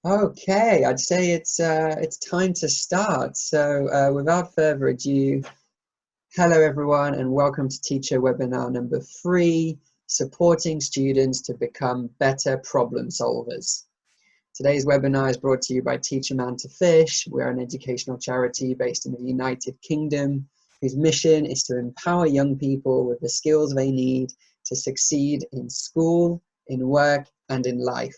Okay, I'd say it's time to start. So without further ado, hello everyone, and welcome to Teacher Webinar number 3, Supporting Students to Become Better Problem Solvers. Today's webinar is brought to you by Teach a Man to Fish. We're an educational charity based in the United Kingdom, whose mission is to empower young people with the skills they need to succeed in school, in work, and in life.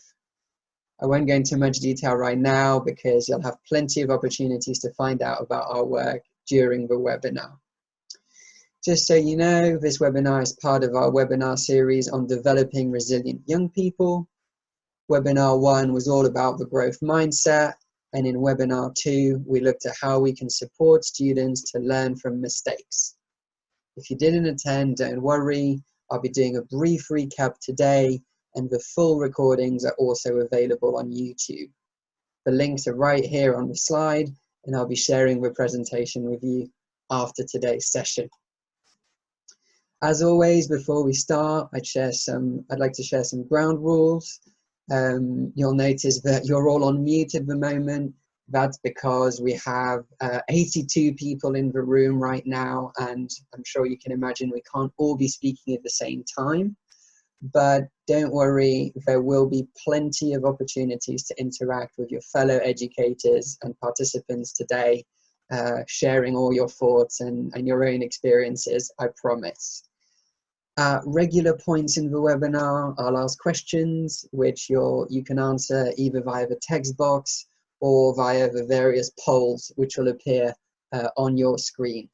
I won't go into much detail right now because you'll have plenty of opportunities to find out about our work during the webinar. Just so you know, this webinar is part of our webinar series on developing resilient young people. Webinar 1 was all about the growth mindset, and in webinar 2, we looked at how we can support students to learn from mistakes. If you didn't attend, don't worry. I'll be doing a brief recap today, and the full recordings are also available on YouTube. The links are right here on the slide, and I'll be sharing the presentation with you after today's session. As always, before we start, I'd like to share some ground rules. You'll notice that you're all on mute at the moment. That's because we have 82 people in the room right now, and I'm sure you can imagine we can't all be speaking at the same time. But don't worry, there will be plenty of opportunities to interact with your fellow educators and participants today, sharing all your thoughts and your own experiences, I promise. At regular points in the webinar, I'll ask questions which you can answer either via the text box or via the various polls which will appear on your screen.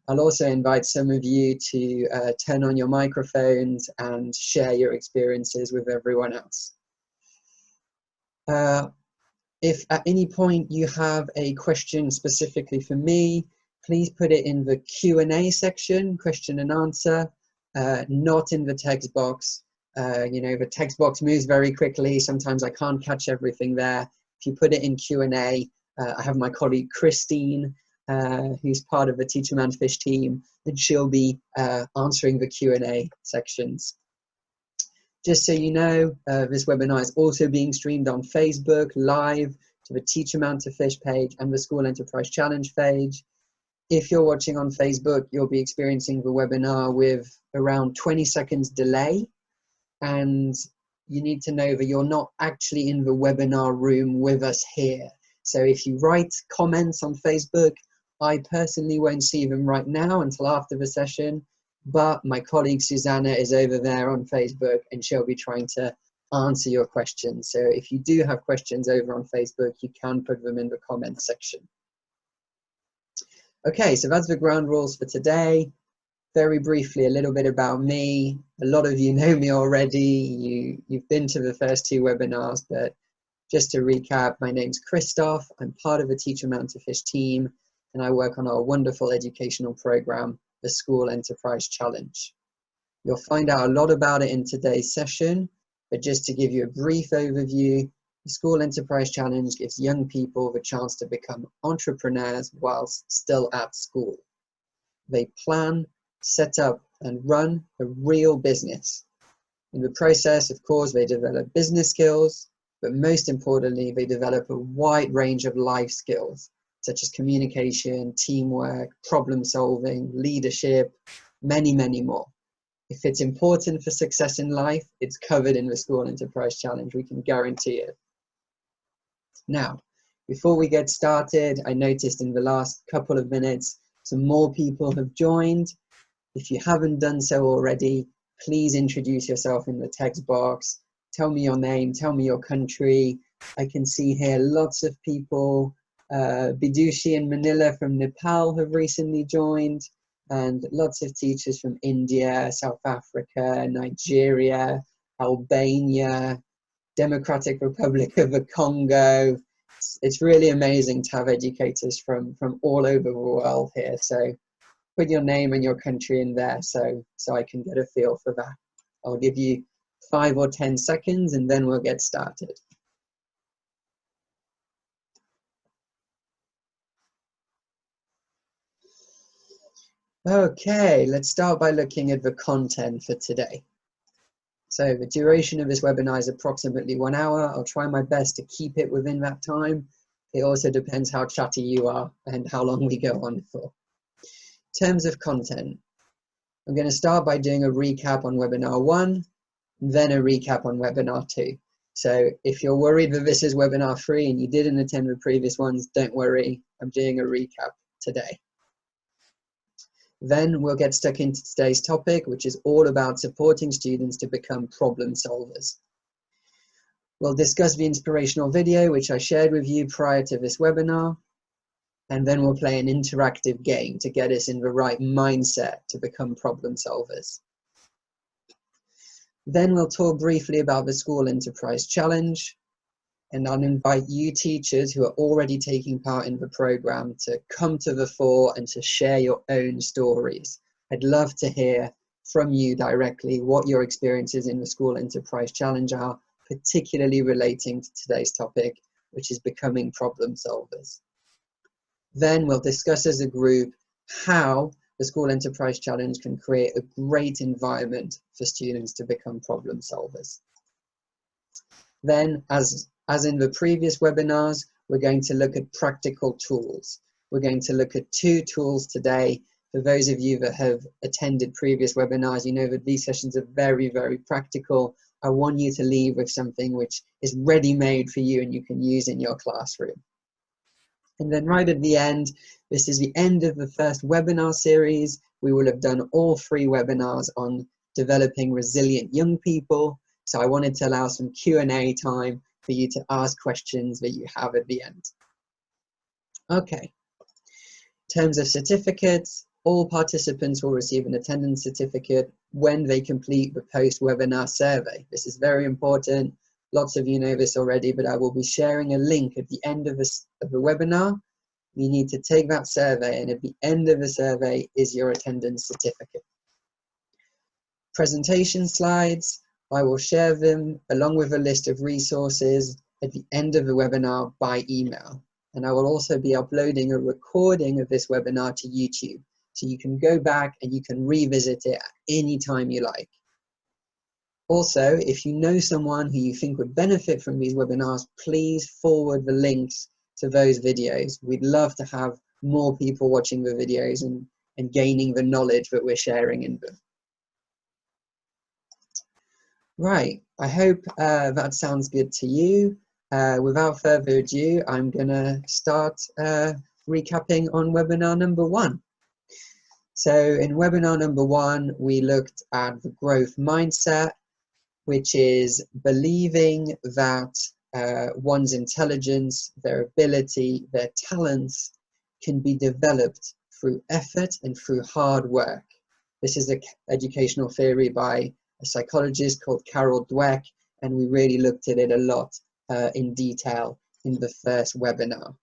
I'll also invite some of you to turn on your microphones and share your experiences with everyone else. If at any point you have a question specifically for me, please put it in the Q&A section, question and answer, not in the text box. The text box moves very quickly. Sometimes I can't catch everything there. If you put it in Q&A, I have my colleague Christine, who's part of the Teach a Man to Fish team, and she'll be answering the Q&A sections. Just so you know, this webinar is also being streamed on Facebook live to the Teach a Man to Fish page and the School Enterprise Challenge page. If you're watching on Facebook, you'll be experiencing the webinar with around 20 seconds delay, and you need to know that you're not actually in the webinar room with us here. So if you write comments on Facebook, I personally won't see them right now until after the session, but my colleague Susanna is over there on Facebook and she'll be trying to answer your questions. So if you do have questions over on Facebook, you can put them in the comments section. Okay, so that's the ground rules for today. Very briefly, a little bit about me. A lot of you know me already. You've been to the first 2 webinars, but just to recap, my name's Christoph. I'm part of the Teach a Man to Fish team, and I work on our wonderful educational program, the School Enterprise Challenge. You'll find out a lot about it in today's session, but just to give you a brief overview, the School Enterprise Challenge gives young people the chance to become entrepreneurs whilst still at school. They plan, set up, and run a real business. In the process, of course, they develop business skills, but most importantly, they develop a wide range of life skills, such as communication, teamwork, problem solving, leadership, many, many more. If it's important for success in life, it's covered in the School Enterprise Challenge, we can guarantee it. Now, before we get started, I noticed in the last couple of minutes, some more people have joined. If you haven't done so already, please introduce yourself in the text box. Tell me your name, tell me your country. I can see here lots of people. Bidushi and Manila from Nepal have recently joined, and lots of teachers from India, South Africa, Nigeria, Albania, Democratic Republic of the Congo. It's really amazing to have educators from all over the world here. So put your name and your country in there so I can get a feel for that. I'll give you 5 or 10 seconds and then we'll get started. Okay, let's start by looking at the content for today. So the duration of this webinar is approximately 1 hour. I'll try my best to keep it within that time. It also depends how chatty you are and how long we go on for. In terms of content, I'm going to start by doing a recap on webinar 1, then a recap on webinar 2. So if you're worried that this is webinar 3 and you didn't attend the previous ones, don't worry, I'm doing a recap today. Then we'll get stuck into today's topic, which is all about supporting students to become problem solvers. We'll discuss the inspirational video, which I shared with you prior to this webinar, and then we'll play an interactive game to get us in the right mindset to become problem solvers. Then we'll talk briefly about the School Enterprise Challenge, and I'll invite you teachers who are already taking part in the program to come to the fore and to share your own stories. I'd love to hear from you directly what your experiences in the School Enterprise Challenge are, particularly relating to today's topic, which is becoming problem solvers. Then we'll discuss as a group how the School Enterprise Challenge can create a great environment for students to become problem solvers. Then, as in the previous webinars, we're going to look at practical tools. We're going to look at 2 tools today. For those of you that have attended previous webinars, you know that these sessions are very, very practical. I want you to leave with something which is ready-made for you and you can use in your classroom. And then right at the end, this is the end of the first webinar series. We will have done all 3 webinars on developing resilient young people. So I wanted to allow some Q&A time for you to ask questions that you have at the end. Okay. In terms of certificates, all participants will receive an attendance certificate when they complete the post-webinar survey. This is very important. Lots of you know this already, but I will be sharing a link at the end of the webinar. You need to take that survey, and at the end of the survey is your attendance certificate. Presentation slides, I will share them along with a list of resources at the end of the webinar by email. And I will also be uploading a recording of this webinar to YouTube. So you can go back and you can revisit it at any time you like. Also, if you know someone who you think would benefit from these webinars, please forward the links to those videos. We'd love to have more people watching the videos and gaining the knowledge that we're sharing in them. Right, I hope that sounds good to you. Without further ado, I'm gonna start recapping on webinar number 1. So in webinar number 1, we looked at the growth mindset, which is believing that one's intelligence, their ability, their talents can be developed through effort and through hard work. This is an educational theory by a psychologist called Carol Dweck, and we really looked at it a lot in detail in the first webinar.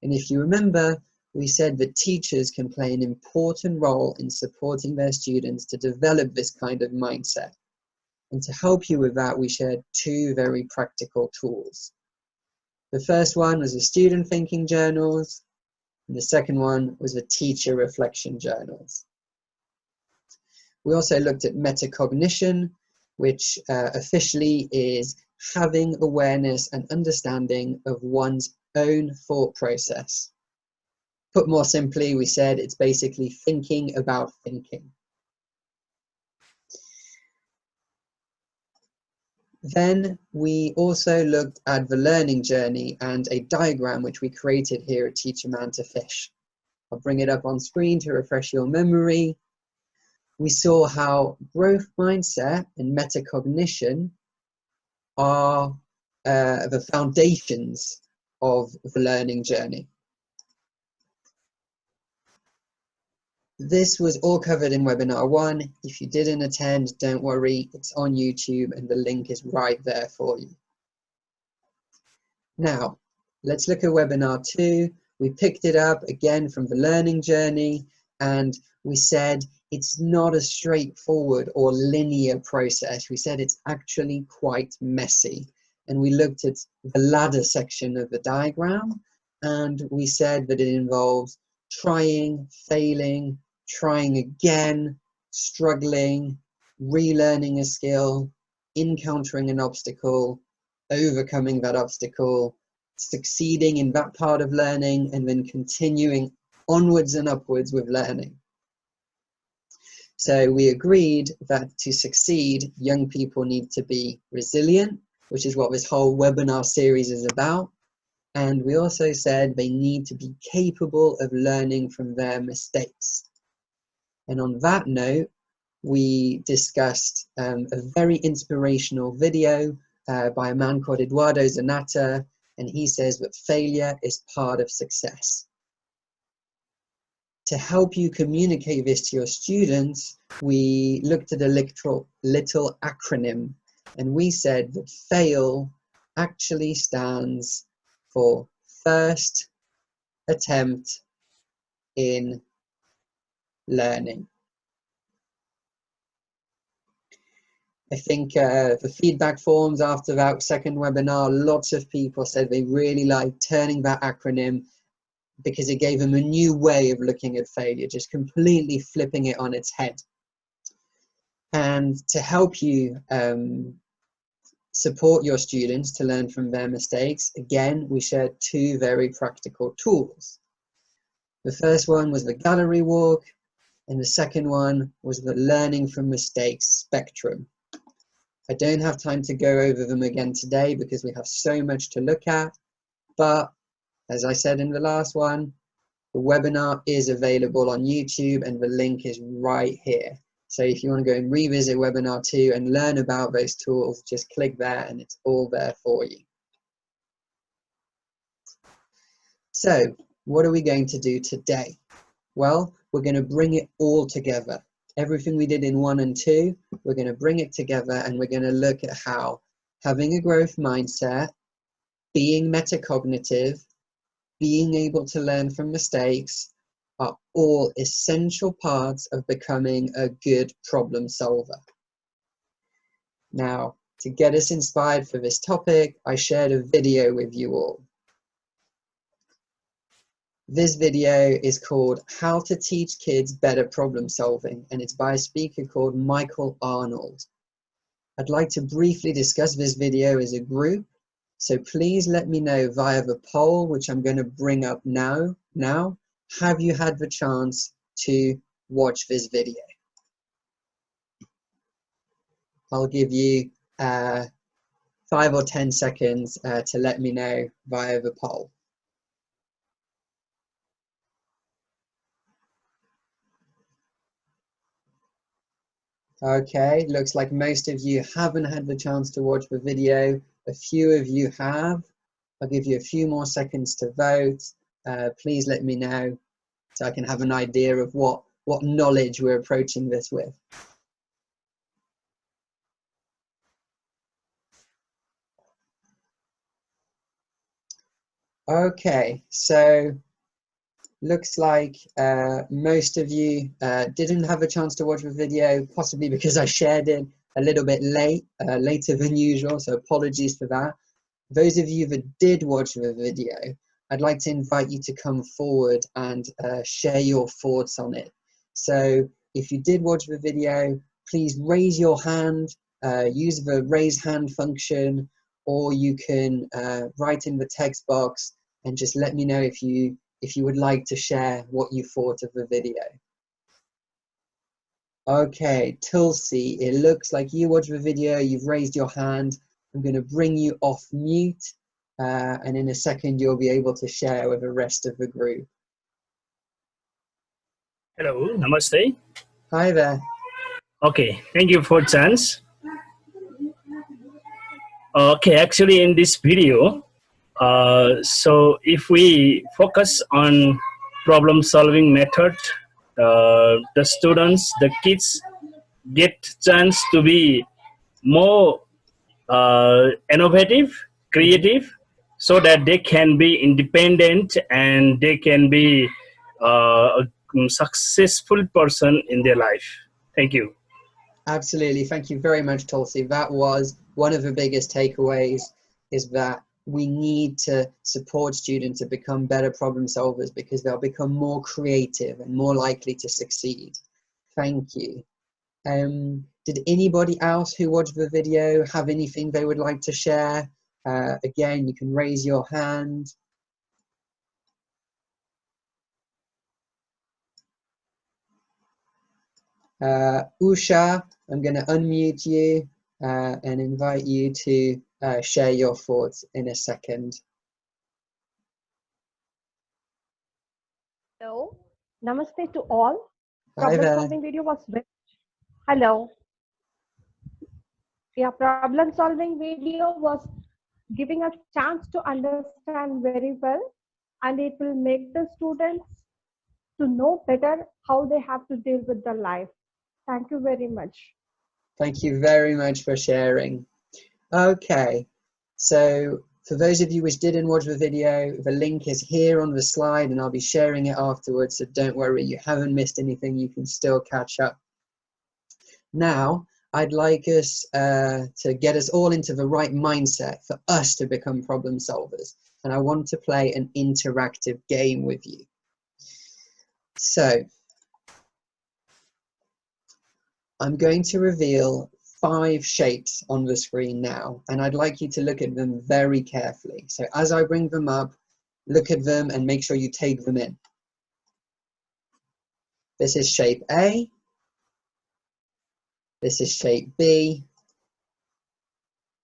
And if you remember, we said that teachers can play an important role in supporting their students to develop this kind of mindset. And to help you with that, we shared 2 very practical tools. The first one was the student thinking journals, and the second one was the teacher reflection journals. We also looked at metacognition, which officially is having awareness and understanding of one's own thought process. Put more simply, we said it's basically thinking about thinking. Then we also looked at the learning journey and a diagram which we created here at Teach a Man to Fish. I'll bring it up on screen to refresh your memory. We saw how growth mindset and metacognition are the foundations of the learning journey. This was all covered in webinar 1. If you didn't attend, don't worry, it's on YouTube and the link is right there for you. Now, let's look at webinar 2. We picked it up again from the learning journey, and we said it's not a straightforward or linear process. We said it's actually quite messy. And we looked at the ladder section of the diagram, and we said that it involves trying, failing, trying again, struggling, relearning a skill, encountering an obstacle, overcoming that obstacle, succeeding in that part of learning, and then continuing onwards and upwards with learning. So we agreed that to succeed, young people need to be resilient, which is what this whole webinar series is about. And we also said they need to be capable of learning from their mistakes. And on that note, we discussed a very inspirational video by a man called Eduardo Zanata, and he says that failure is part of success. To help you communicate this to your students, we looked at a little acronym, and we said that FAIL actually stands for first attempt in learning. I think the feedback forms after that second webinar, lots of people said they really liked turning that acronym because it gave them a new way of looking at failure, just completely flipping it on its head. And to help you support your students to learn from their mistakes, again, we shared two very practical tools. The first one was the gallery walk, and the second one was the learning from mistakes spectrum. I don't have time to go over them again today because we have so much to look at, but as I said in the last one, the webinar is available on YouTube and the link is right here. So if you want to go and revisit webinar 2 and learn about those tools, just click there and it's all there for you. So what are we going to do today? Well, we're going to bring it all together. Everything we did in 1 and 2, we're going to bring it together and we're going to look at how having a growth mindset, being metacognitive, being able to learn from mistakes are all essential parts of becoming a good problem solver. Now, to get us inspired for this topic, I shared a video with you all. This video is called How to Teach Kids Better Problem Solving, and it's by a speaker called Michael Arnold. I'd like to briefly discuss this video as a group, so please let me know via the poll, which I'm going to bring up now. Have you had the chance to watch this video? I'll give you 5 or 10 seconds to let me know via the poll. Okay, looks like most of you haven't had the chance to watch the video. A few of you have. I'll give you a few more seconds to vote. Please let me know so I can have an idea of what knowledge we're approaching this with. Okay, so looks like most of you didn't have a chance to watch the video, possibly because I shared it a little bit later than usual, so apologies for that. Those of you that did watch the video, I'd like to invite you to come forward and share your thoughts on it. So if you did watch the video, please raise your hand, use the raise hand function, or you can write in the text box and just let me know if you would like to share what you thought of the video. Okay, Tulsi, it looks like you watched the video, you've raised your hand. I'm going to bring you off mute, and in a second you'll be able to share with the rest of the group. Hello, namaste. Hi there. Okay, thank you for chance. Okay, actually in this video, so if we focus on problem solving method, the students, the kids get chance to be more innovative, creative, so that they can be independent and they can be a successful person in their life. Thank you. Absolutely, thank you very much, Tulsi. That was one of the biggest takeaways, is that we need to support students to become better problem solvers because they'll become more creative and more likely to succeed. Thank you. Did anybody else who watched the video have anything they would like to share? Again, you can raise your hand. Usha, I'm going to unmute you and invite you to share your thoughts in a second. Hello, namaste to all. Hi there. Problem solving video was very. Hello. Yeah, problem solving video was giving a chance to understand very well, and it will make the students to know better how they have to deal with their life. Thank you very much. Thank you very much for sharing. Okay, so for those of you which didn't watch the video, the link is here on the slide and I'll be sharing it afterwards, so don't worry, you haven't missed anything, you can still catch up. Now, I'd like us to get us all into the right mindset for us to become problem solvers, and I want to play an interactive game with you. So, I'm going to reveal 5 shapes on the screen now, and I'd like you to look at them very carefully. So as I bring them up, look at them and make sure you take them in. This is shape A. This is shape B.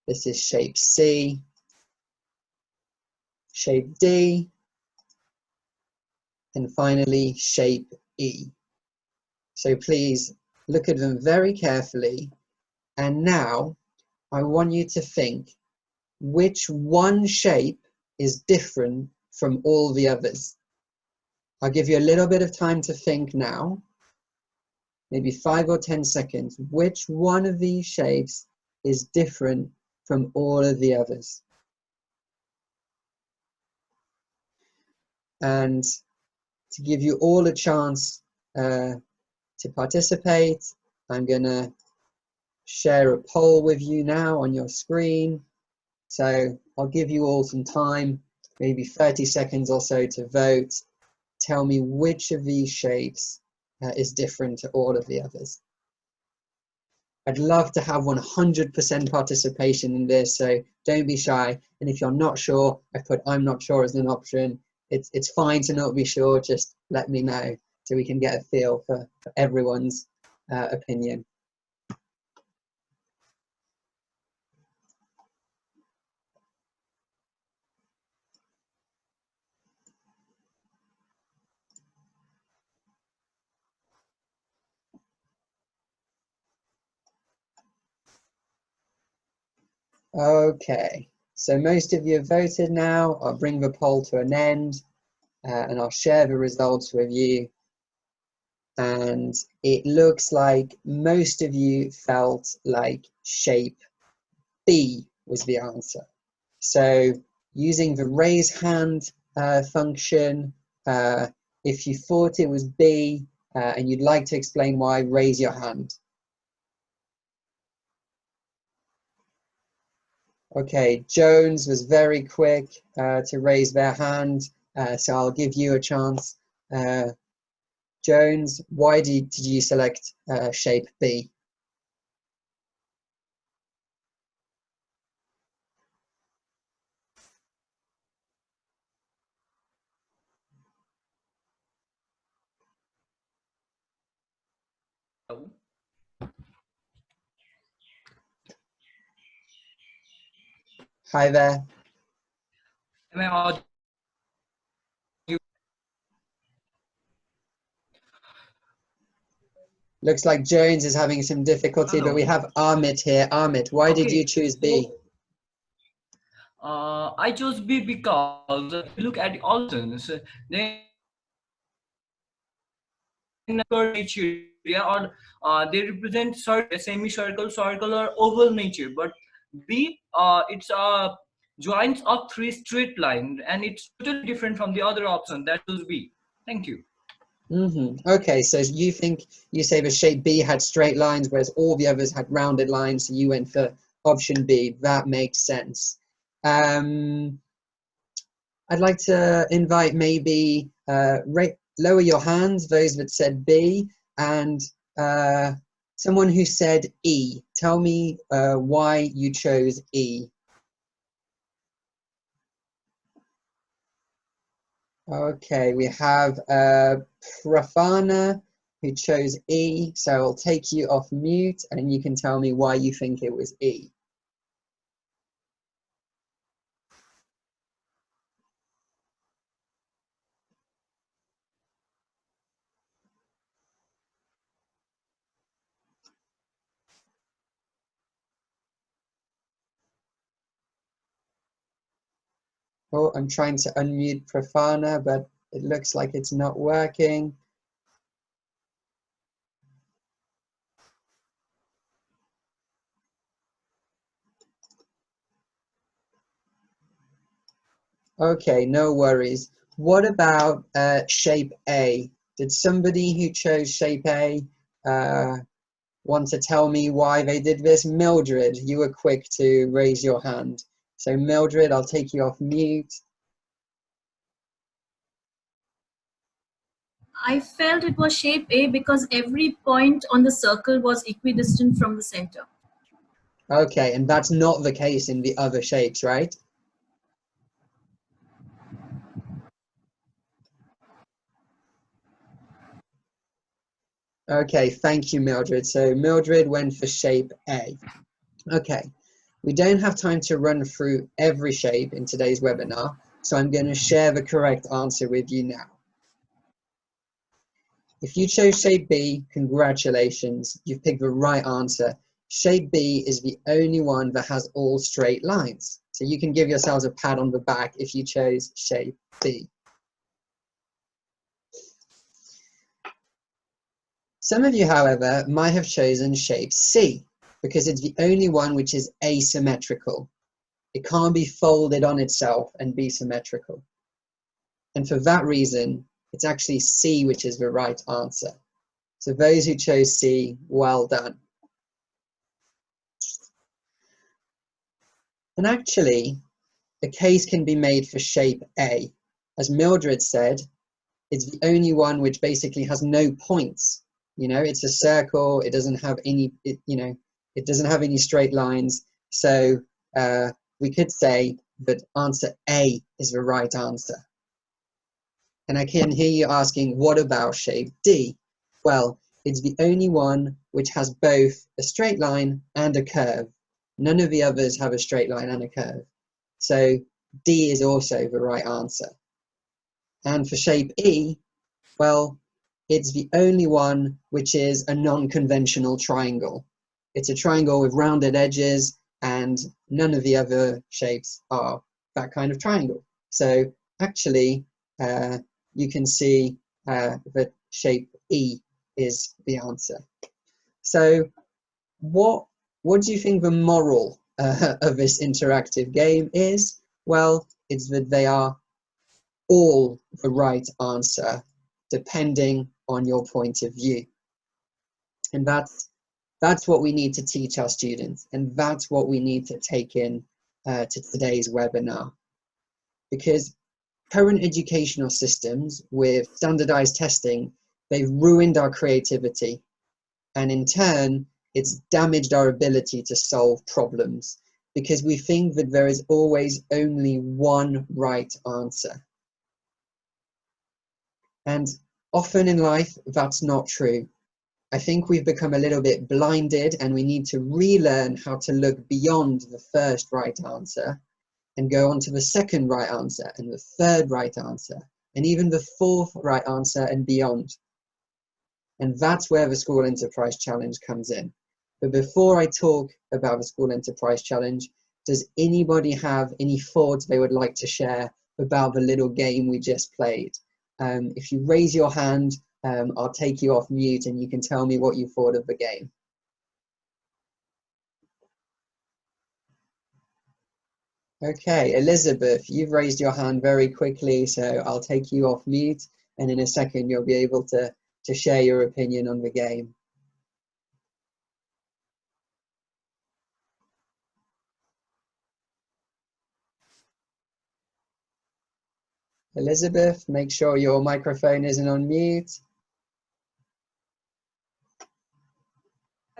This is shape C. Shape D. And finally, shape E. So please look at them very carefully. And now I want you to think which one shape is different from all the others. I'll give you a little bit of time to think now, maybe 5 or 10 seconds. Which one of these shapes is different from all of the others? And to give you all a chance to participate, I'm going to share a poll with you now on your screen. So I'll give you all some time, maybe 30 seconds or so to vote. Tell me which of these shapes is different to all of the others. I'd love to have 100% participation in this, so don't be shy. And if you're not sure, I put I'm not sure as an option. It's fine to not be sure, just let me know so we can get a feel for everyone's opinion. Okay, so most of you have voted now. I'll bring the poll to an end and I'll share the results with you. And it looks like most of you felt like shape B was the answer. So using the raise hand function, if you thought it was B and you'd like to explain why, raise your hand. Okay, Jones was very quick to raise their hand, so I'll give you a chance. Jones, why did you select shape B? Hi there. Am I audible? Looks like Jones is having some difficulty, Hello. but we have Amit here. Amit, why did you choose B? I chose B because if you look at the options, then curved nature or they represent semicircle, circle, or oval nature. But B, it's a joints of 3 straight lines, and it's totally different from the other option. That was B. Thank you. Okay, so you say the shape B had straight lines, whereas all the others had rounded lines, so you went for option B. That makes sense. I'd like to invite maybe lower your hands, those that said B, and Someone who said E. Tell me why you chose E. Okay, we have Prafana who chose E, so I'll take you off mute and you can tell me why you think it was E. Oh, I'm trying to unmute Prafana, but it looks like it's not working. Okay, no worries. What about shape A? Did somebody who chose shape A want to tell me why they did this? Mildred, you were quick to raise your hand. So Mildred, I'll take you off mute. I felt it was shape A because every point on the circle was equidistant from the center. Okay, and that's not the case in the other shapes, right? Okay, thank you, Mildred. So Mildred went for shape A. Okay, we don't have time to run through every shape in today's webinar, so I'm going to share the correct answer with you now. If you chose shape B, congratulations, you've picked the right answer. Shape B is the only one that has all straight lines. So you can give yourselves a pat on the back if you chose shape B. Some of you, however, might have chosen shape C because it's the only one which is asymmetrical. It can't be folded on itself and be symmetrical. And for that reason, it's actually C which is the right answer. So those who chose C, well done. And actually, a case can be made for shape A. As Mildred said, it's the only one which basically has no points. You know, it's a circle, it doesn't have any, it doesn't have any straight lines. So we could say that answer A is the right answer. And I can hear you asking, what about shape D? Well, it's the only one which has both a straight line and a curve. None of the others have a straight line and a curve. So D is also the right answer. And for shape E, well, it's the only one which is a non-conventional triangle. It's a triangle with rounded edges, and none of the other shapes are that kind of triangle. So actually, you can see that shape E is the answer. So what do you think the moral of this interactive game is? Well, it's that they are all the right answer depending on your point of view. And that's what we need to teach our students, and that's what we need to take in to today's webinar. Because current educational systems with standardized testing, they've ruined our creativity, and in turn, it's damaged our ability to solve problems because we think that there is always only one right answer. And often in life, that's not true. I think we've become a little bit blinded and we need to relearn how to look beyond the first right answer and go on to the second right answer and the third right answer and even the fourth right answer and beyond. And that's where the School Enterprise Challenge comes in. But before I talk about the School Enterprise Challenge, does anybody have any thoughts they would like to share about the little game we just played? If you raise your hand, I'll take you off mute and you can tell me what you thought of the game. Okay, Elizabeth, you've raised your hand very quickly, so I'll take you off mute and in a second you'll be able to share your opinion on the game. Elizabeth, make sure your microphone isn't on mute.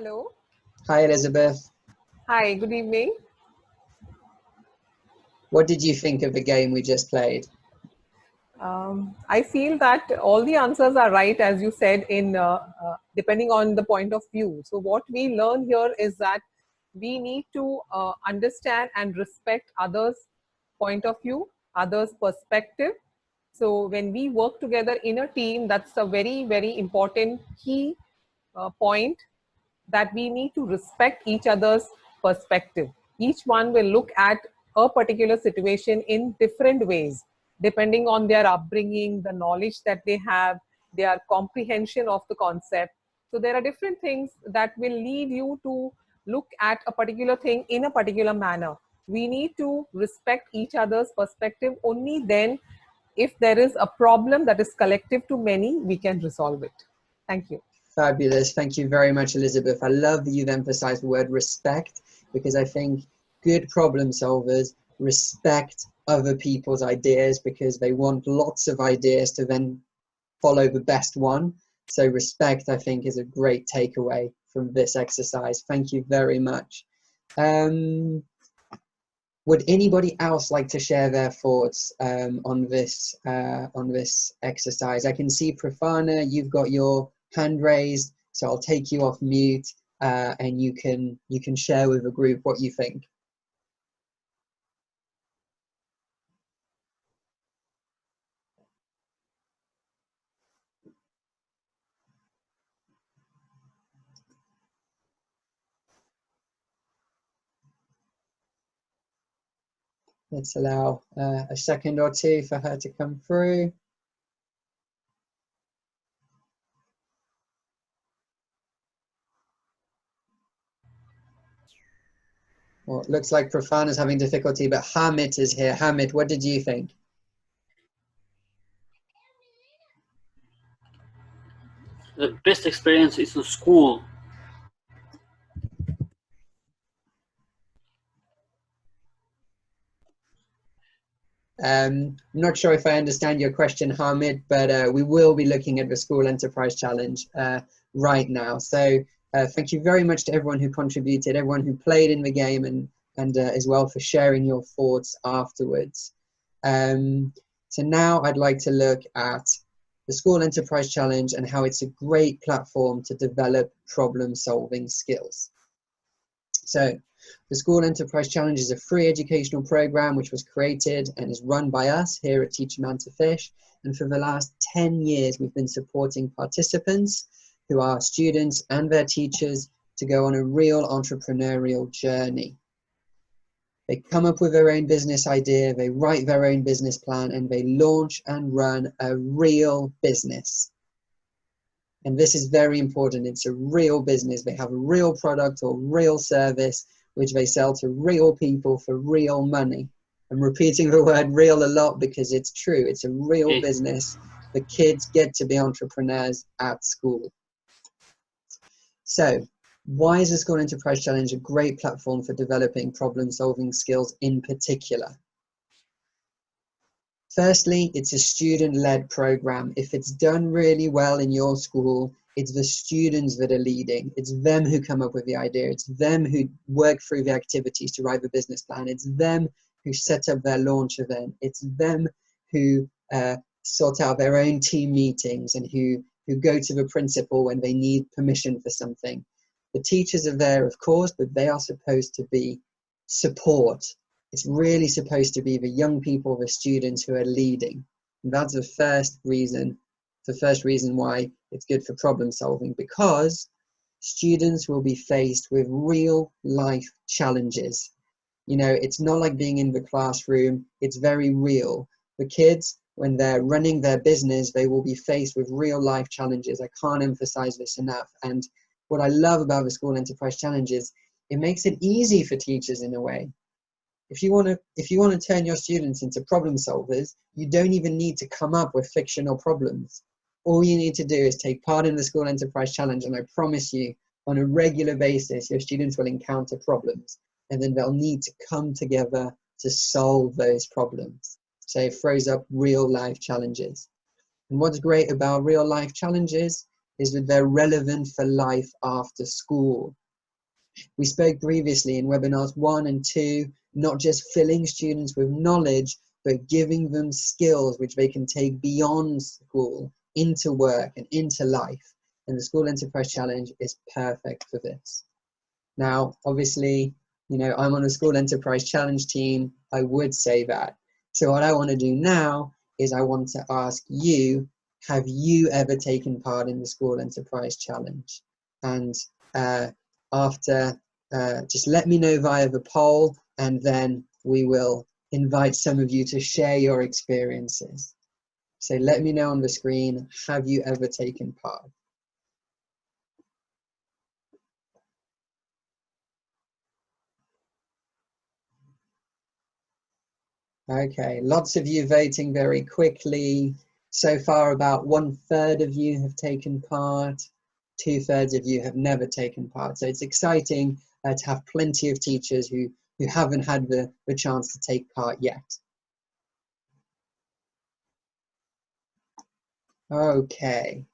Hello. Hi, Elizabeth. Hi, good evening. What did you think of the game we just played? I feel that all the answers are right, as you said, in depending on the point of view. So what we learn here is that we need to understand and respect others' point of view, others' perspective. So when we work together in a team, that's a very, very important key point, that we need to respect each other's perspective. Each one will look at a particular situation in different ways, depending on their upbringing, the knowledge that they have, their comprehension of the concept. So there are different things that will lead you to look at a particular thing in a particular manner. We need to respect each other's perspective. Only then, if there is a problem that is collective to many, we can resolve it. Thank you. Fabulous. Thank you very much, Elizabeth. I love that you've emphasized the word respect, because I think good problem solvers respect other people's ideas, because they want lots of ideas to then follow the best one. So respect, I think, is a great takeaway from this exercise. Thank you very much. Would anybody else like to share their thoughts on this exercise? I can see Profana, you've got your hand raised, so I'll take you off mute, and you can share with the group what you think. Let's allow a second or two for her to come through. Well, it looks like Profan is having difficulty, but Hamid is here. Hamid, what did you think? The best experience is in school. I'm not sure if I understand your question, Hamid, but we will be looking at the School Enterprise Challenge right now. So thank you very much to everyone who contributed, everyone who played in the game, and as well for sharing your thoughts afterwards. So now I'd like to look at the School Enterprise Challenge and how it's a great platform to develop problem-solving skills. So the School Enterprise Challenge is a free educational program which was created and is run by us here at Teach a Man to Fish. And for the last 10 years, we've been supporting participants who are students and their teachers to go on a real entrepreneurial journey. They come up with their own business idea, they write their own business plan, and they launch and run a real business. And this is very important. It's a real business. They have a real product or real service which they sell to real people for real money. I'm repeating the word real a lot because it's true. It's a real business. The kids get to be entrepreneurs at school. So why is the School Enterprise Challenge a great platform for developing problem-solving skills in particular? Firstly, it's a student-led program. If it's done really well in your school, it's the students that are leading. It's them who come up with the idea. It's them who work through the activities to write the business plan. It's them who set up their launch event. It's them who sort out their own team meetings and who go to the principal when they need permission for something. The teachers are there, of course, but they are supposed to be support. It's really supposed to be the young people, the students who are leading. And that's the first reason why it's good for problem solving, because students will be faced with real life challenges. You know, it's not like being in the classroom, it's very real. The kids, when they're running their business, they will be faced with real life challenges. I can't emphasize this enough. And what I love about the School Enterprise Challenge is it makes it easy for teachers in a way. If you want to turn your students into problem solvers, you don't even need to come up with fictional problems. All you need to do is take part in the School Enterprise Challenge, and I promise you, on a regular basis, your students will encounter problems, and then they'll need to come together to solve those problems. So it throws up real life challenges. And what's great about real life challenges is that they're relevant for life after school. We spoke previously in webinars 1 and 2, not just filling students with knowledge, but giving them skills which they can take beyond school, into work and into life. And the School Enterprise Challenge is perfect for this. Now, obviously, you know, I'm on the School Enterprise Challenge team. I would say that. So what I want to do now is I want to ask you, have you ever taken part in the School Enterprise Challenge? And after, just let me know via the poll, and then we will invite some of you to share your experiences. So let me know on the screen, have you ever taken part? Okay, lots of you voting very quickly. So far, about 1/3 of you have taken part. 2/3 of you have never taken part. So it's exciting to have plenty of teachers who haven't had the chance to take part yet. Okay.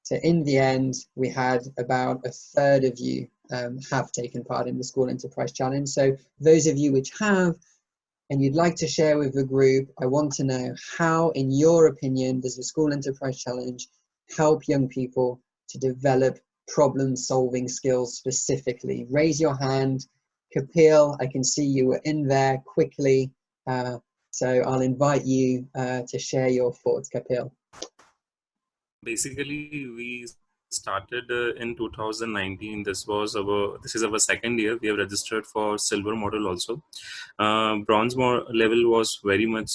So in the end, we had about 1/3 of you have taken part in the School Enterprise Challenge. So those of you which have, and you'd like to share with the group, I want to know how, in your opinion, does the School Enterprise Challenge help young people to develop problem-solving skills specifically? Raise your hand. Kapil, I can see you were in there quickly. So I'll invite you to share your thoughts, Kapil. Basically, we started in 2019. This is our second year. We have registered for silver model also. Bronze level was very much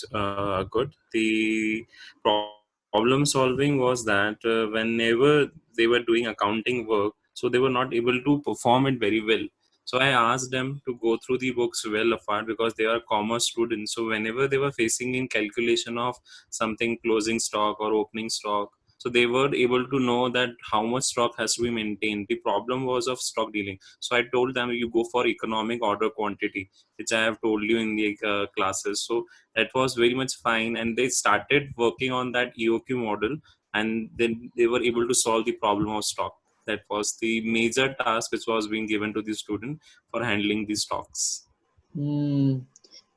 good. The problem solving was that whenever they were doing accounting work, so they were not able to perform it very well. So I asked them to go through the books well apart, because they are commerce students. So whenever they were facing in calculation of something, closing stock or opening stock, so they were able to know that how much stock has to be maintained. The problem was of stock dealing. So I told them, you go for economic order quantity, which I have told you in the classes. So that was very much fine, and they started working on that EOQ model, and then they were able to solve the problem of stock. That was the major task which was being given to the student for handling the stocks.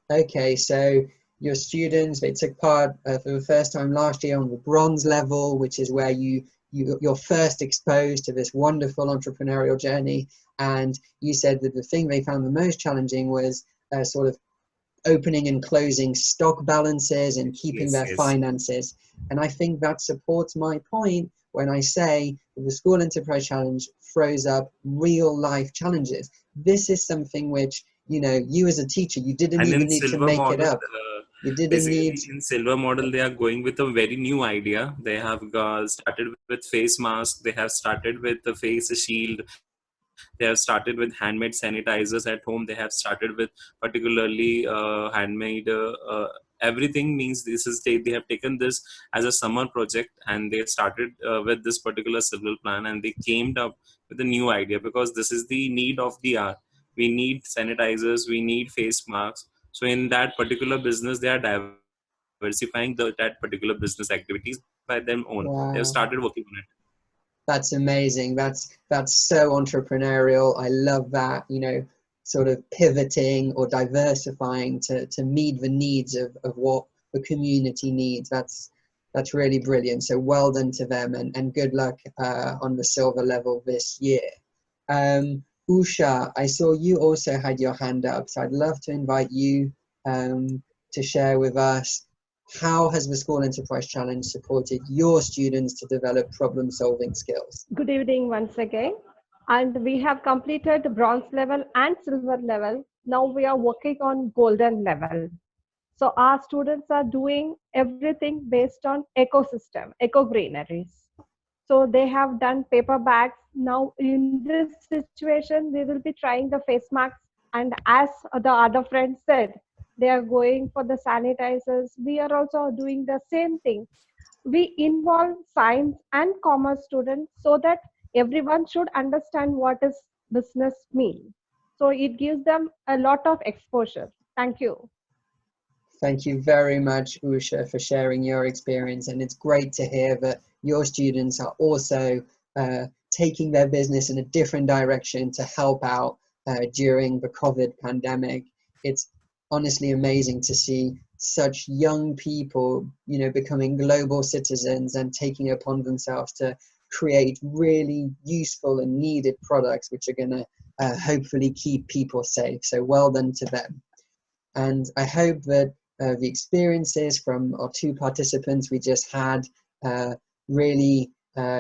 Okay, so your students, they took part for the first time last year on the bronze level, which is where you're first exposed to this wonderful entrepreneurial journey. And you said that the thing they found the most challenging was sort of opening and closing stock balances and keeping their finances. And I think that supports my point when I say that the School Enterprise Challenge throws up real life challenges. This is something which, you know, you as a teacher, you didn't even need to make it up. You didn't need. In silver model, they are going with a very new idea. They have started with face mask. They have started with the face shield. They have started with handmade sanitizers at home. They have started with particularly handmade everything. Means this is they have taken this as a summer project, and they started with this particular silver plan, and they came up with a new idea, because this is the need of the hour. We need sanitizers, we need face masks. So in that particular business, they are diversifying that particular business activities by them own. They have started Wow. working on it. That's amazing. That's so entrepreneurial. I love that, you know, sort of pivoting or diversifying to meet the needs of what the community needs. That's really brilliant. So well done to them, and good luck on the silver level this year. Usha, I saw you also had your hand up, so I'd love to invite you to share with us, how has the School Enterprise Challenge supported your students to develop problem-solving skills? Good evening once again. And we have completed the bronze level and silver level. Now we are working on golden level. So our students are doing everything based on ecosystem, eco-greeneries. So they have done paper bags. Now in this situation, we will be trying the face masks. And as the other friend said, they are going for the sanitizers. We are also doing the same thing. We involve science and commerce students so that everyone should understand what is business mean. So it gives them a lot of exposure. Thank you. Thank you very much, Usha, for sharing your experience. And it's great to hear that your students are also taking their business in a different direction to help out during the COVID pandemic. It's honestly amazing to see such young people, you know, becoming global citizens and taking it upon themselves to create really useful and needed products which are going to hopefully keep people safe. So well done to them. And I hope that the experiences from our two participants we just had really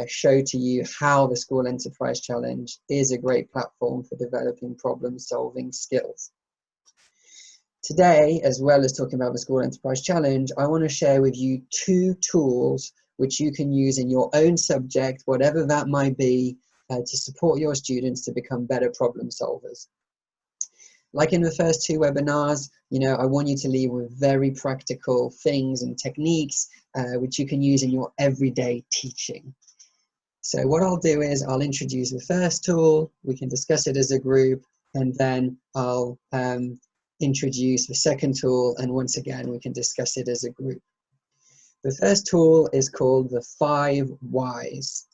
show to you how the School Enterprise Challenge is a great platform for developing problem-solving skills. Today, as well as talking about the School Enterprise Challenge, I want to share with you 2 tools which you can use in your own subject, whatever that might be, to support your students to become better problem solvers. Like in the first 2 webinars, you know, I want you to leave with very practical things and techniques which you can use in your everyday teaching. So what I'll do is I'll introduce the first tool, we can discuss it as a group, and then I'll introduce the second tool, and once again we can discuss it as a group. The first tool is called the 5 Whys.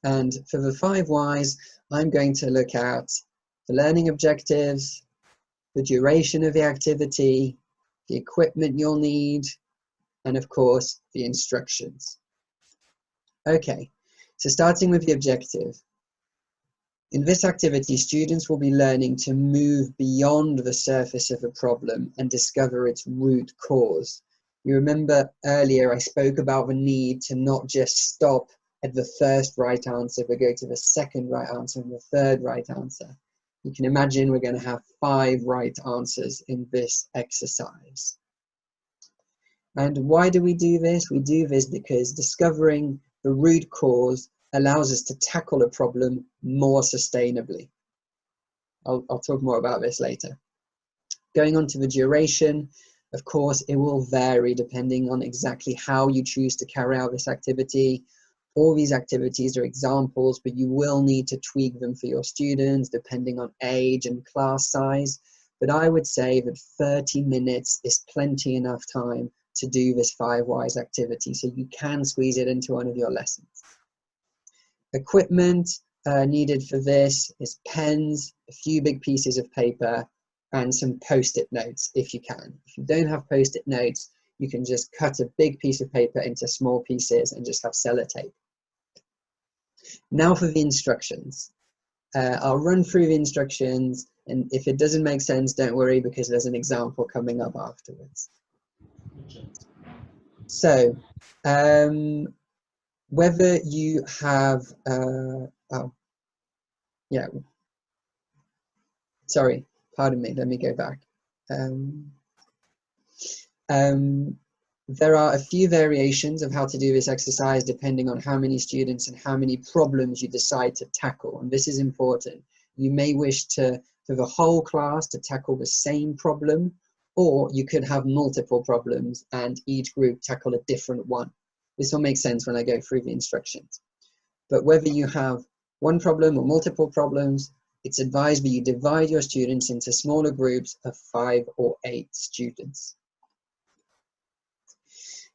And for the 5 Whys, I'm going to look at the learning objectives, the duration of the activity, the equipment you'll need, and of course, the instructions. Okay, so starting with the objective. In this activity, students will be learning to move beyond the surface of a problem and discover its root cause. You remember earlier I spoke about the need to not just stop at the first right answer, but go to the second right answer and the third right answer. You can imagine we're going to have 5 right answers in this exercise. And why do we do this? We do this because discovering the root cause allows us to tackle a problem more sustainably. I'll talk more about this later. Going on to the duration, of course, it will vary depending on exactly how you choose to carry out this activity. All these activities are examples, but you will need to tweak them for your students depending on age and class size. But I would say that 30 minutes is plenty enough time to do this 5 Whys activity, so you can squeeze it into one of your lessons. Equipment needed for this is pens, a few big pieces of paper, and some post-it notes if you can. If you don't have post-it notes, you can just cut a big piece of paper into small pieces and just have sellotape. Now for the instructions. I'll run through the instructions, and if it doesn't make sense, don't worry, because there's an example coming up afterwards. So, whether you have, sorry, pardon me, let me go back. There are a few variations of how to do this exercise depending on how many students and how many problems you decide to tackle, and this is important. You may wish to, for the whole class, to tackle the same problem, or you could have multiple problems and each group tackle a different one. This will make sense when I go through the instructions. But whether you have one problem or multiple problems, it's advised that you divide your students into smaller groups of 5 or 8 students.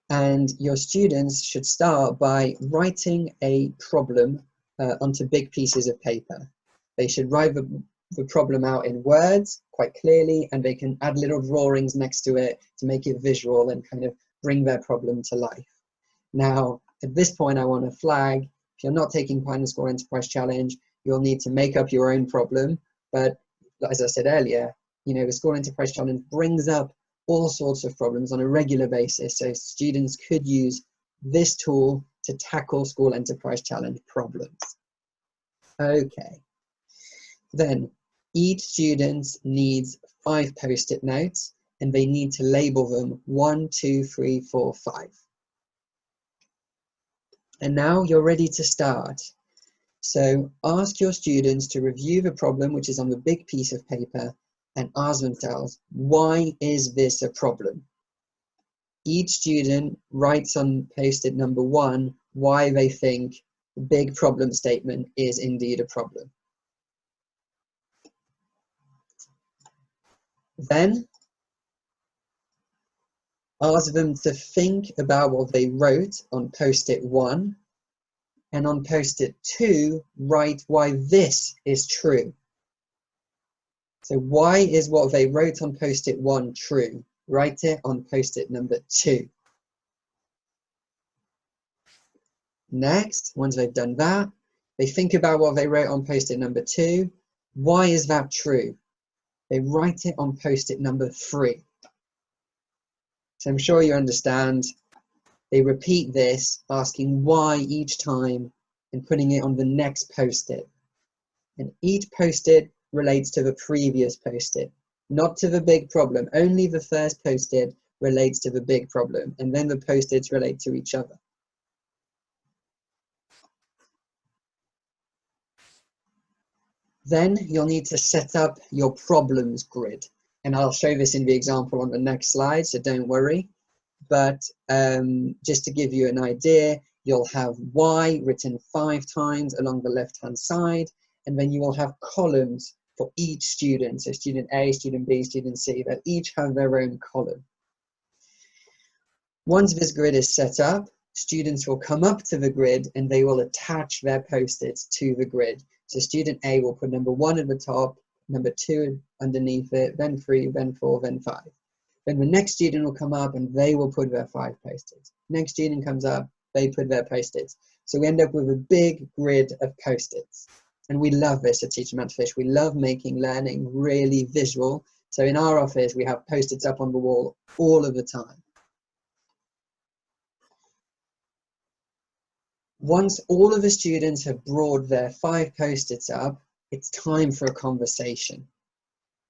And your students should start by writing a problem onto big pieces of paper. They should write the problem out in words quite clearly, and they can add little drawings next to it to make it visual and kind of bring their problem to life. Now, at this point, I want to flag, if you're not taking part in the School Enterprise Challenge, you'll need to make up your own problem. But as I said earlier, you know, the School Enterprise Challenge brings up all sorts of problems on a regular basis. So students could use this tool to tackle School Enterprise Challenge problems. Okay. Then each student needs 5 post-it notes, and they need to label them 1, 2, 3, 4, 5. And now you're ready to start. So ask your students to review the problem, which is on the big piece of paper, and ask themselves, why is this a problem? Each student writes on post-it number 1 why they think the big problem statement is indeed a problem. Then Ask them to think about what they wrote on post-it 1, and on post-it 2, write why this is true. So why is what they wrote on post-it 1 true? Write it on post-it number 2. Next, once they've done that, they think about what they wrote on post-it number 2. Why is that true? They write it on post-it number 3. So I'm sure you understand. They repeat this, asking why each time and putting it on the next post-it. And each post-it relates to the previous post-it, not to the big problem. Only the first post-it relates to the big problem, and then the post-its relate to each other. Then you'll need to set up your problems grid. And I'll show this in the example on the next slide, so don't worry. But just to give you an idea, you'll have Y written 5 times along the left-hand side, and then you will have columns for each student. So student A, student B, student C, they'll each have their own column. Once this grid is set up, students will come up to the grid and they will attach their post-its to the grid. So student A will put number 1 at the top, number 2 underneath it, then 3, then 4, then 5. Then the next student will come up and they will put their 5 post-its. Next student comes up, they put their post-its. So we end up with a big grid of post-its. And we love this at Teach Them to Fish. We love making learning really visual. So in our office, we have post-its up on the wall all of the time. Once all of the students have brought their 5 post-its up, it's time for a conversation.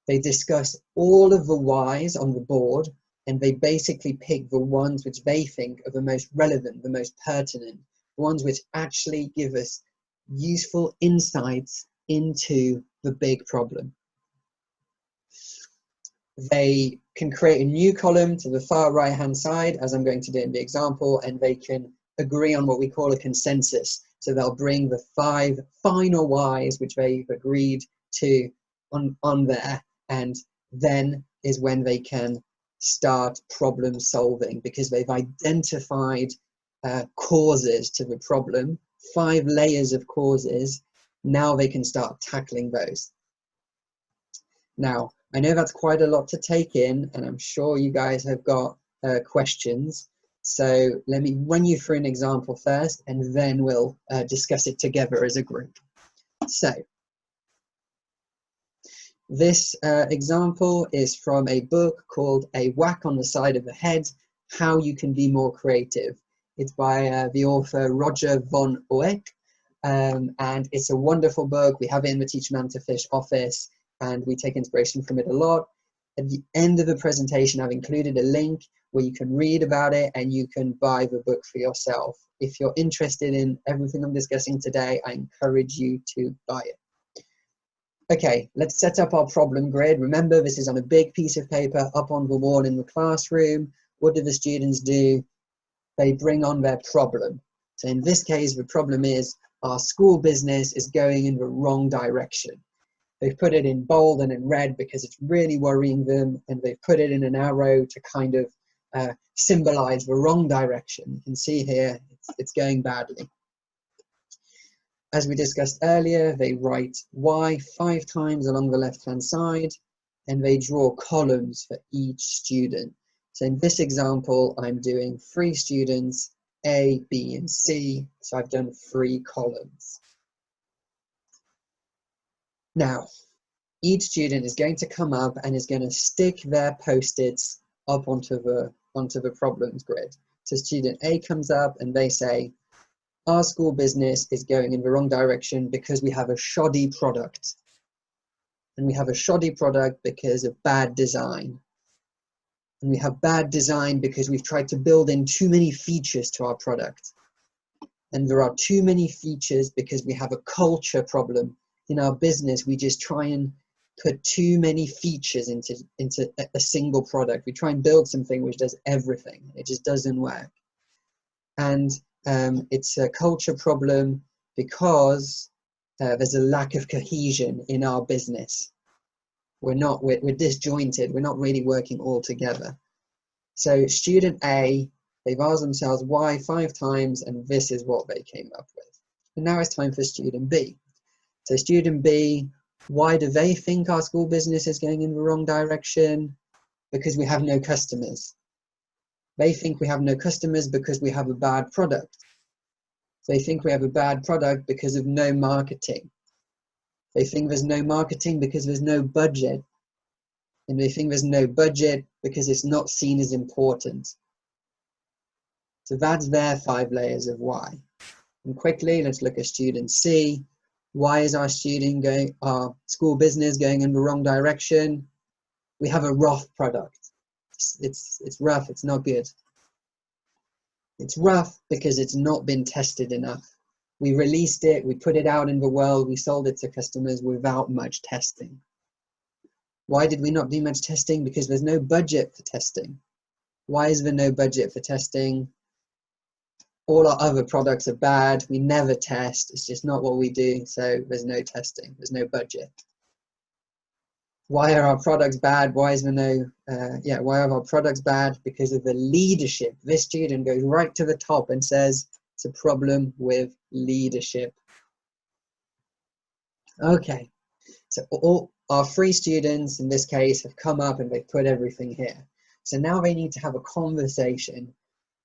They discuss all of the whys on the board, and they basically pick the ones which they think are the most relevant, the most pertinent, the ones which actually give us useful insights into the big problem. They can create a new column to the far right-hand side, as I'm going to do in the example, and they can agree on what we call a consensus. So they'll bring the 5 final whys which they've agreed to on there, and then is when they can start problem solving, because they've identified causes to the problem, 5 layers of causes. Now they can start tackling those. Now, I know that's quite a lot to take in, and I'm sure you guys have got questions. So let me run you through an example first, and then we'll discuss it together as a group. So this example is from a book called A Whack on the Side of the Head, How You Can Be More Creative. It's by the author Roger von Oeck, and it's a wonderful book. We have it in the Teach Man to Fish office, and we take inspiration from it a lot. At the end of the presentation, I've included a link where you can read about it and you can buy the book for yourself. If you're interested in everything I'm discussing today, I encourage you to buy it. Okay, let's set up our problem grid. Remember, this is on a big piece of paper up on the wall in the classroom. What do the students do? They bring on their problem. So in this case, the problem is our school business is going in the wrong direction. They've put it in bold and in red because it's really worrying them, and they've put it in an arrow to kind of symbolize the wrong direction. You can see here it's going badly. As we discussed earlier, they write Y 5 times along the left-hand side, and they draw columns for each student. So in this example, I'm doing 3 students, A, B, and C. So I've done 3 columns. Now, each student is going to come up and is going to stick their post-its up onto the problems grid. So student A comes up and they say, our school business is going in the wrong direction because we have a shoddy product. And we have a shoddy product because of bad design. And we have bad design because we've tried to build in too many features to our product. And there are too many features because we have a culture problem. In our business, we just try and put too many features into a single product. We try and build something which does everything. It just doesn't work. And it's a culture problem because there's a lack of cohesion in our business. We're disjointed. We're not really working all together. So student A, they've asked themselves why 5 times, and this is what they came up with. And now it's time for student B. So student B, why do they think our school business is going in the wrong direction? Because we have no customers. They think we have no customers because we have a bad product. They think we have a bad product because of no marketing. They think there's no marketing because there's no budget. And they think there's no budget because it's not seen as important. So that's their 5 layers of why. And quickly, let's look at student C. Why is our school business going in the wrong direction? We have a rough product. It's rough, it's not good. It's rough because it's not been tested enough. We released it, we put it out in the world, we sold it to customers without much testing. Why did we not do much testing? Because there's no budget for testing. Why is there no budget for testing? All our other products are bad, we never test, it's just not what we do, so there's no testing, there's no budget. Why are our products bad? Why is there no, why are our products bad? Because of the leadership. This student goes right to the top and says, it's a problem with leadership. Okay, so all our 3 students in this case have come up and they've put everything here. So now they need to have a conversation.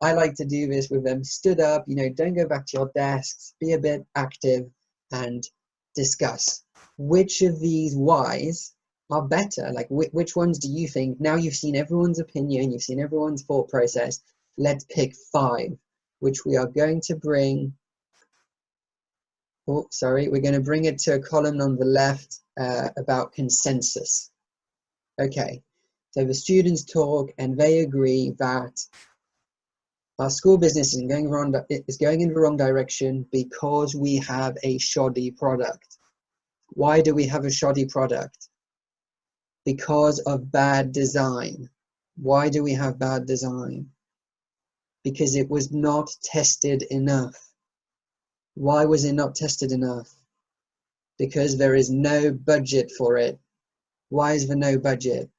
I like to do this with them. Stood up, don't go back to your desks, be a bit active and discuss. Which of these whys are better? Like which ones do you think? Now you've seen everyone's opinion, you've seen everyone's thought process. Let's pick 5, which we are going to bring. Oh, sorry, we're going to bring it to a column on the left about consensus. Okay, so the students talk and they agree that our school business is going in the wrong direction because we have a shoddy product. Why do we have a shoddy product? Because of bad design. Why do we have bad design? Because it was not tested enough. Why was it not tested enough? Because there is no budget for it. Why is there no budget?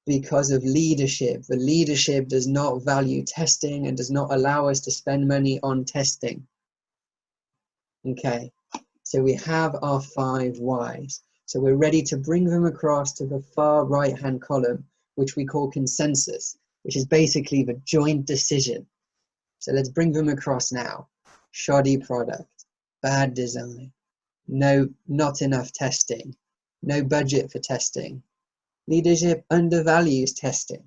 Because of leadership. The leadership does not value testing and does not allow us to spend money on testing. Okay, so we have our 5 whys. So we're ready to bring them across to the far right-hand column, which we call consensus, which is basically the joint decision. So let's bring them across now. Shoddy product, bad design, not enough testing, no budget for testing. Leadership undervalues testing.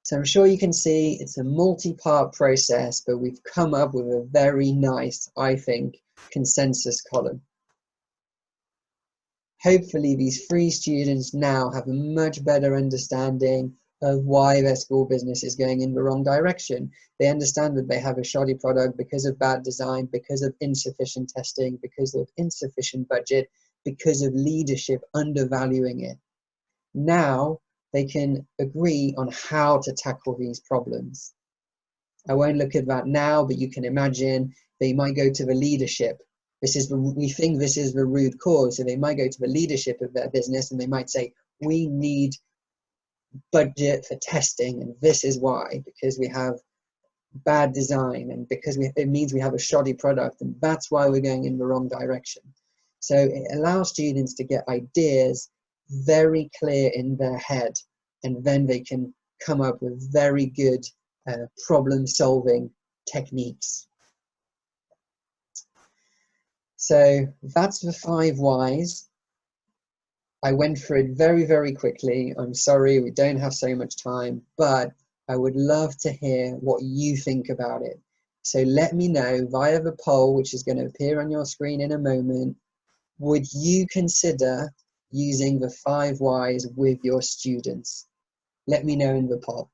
So I'm sure you can see it's a multi-part process, but we've come up with a very nice, I think, consensus column. Hopefully these 3 students now have a much better understanding of why their school business is going in the wrong direction. They understand that they have a shoddy product because of bad design, because of insufficient testing, because of insufficient budget, because of leadership undervaluing it. Now they can agree on how to tackle these problems. I won't look at that now, but you can imagine they might go to the leadership. We think this is the root cause, so they might go to the leadership of their business and they might say, we need budget for testing, and this is why, because we have bad design and because it means we have a shoddy product, and that's why we're going in the wrong direction. So it allows students to get ideas very clear in their head, and then they can come up with very good problem solving techniques. So that's the 5 whys. I went through it very, very quickly. I'm sorry, we don't have so much time, but I would love to hear what you think about it. So let me know via the poll, which is going to appear on your screen in a moment. Would you consider using the 5 whys with your students? Let me know in the poll.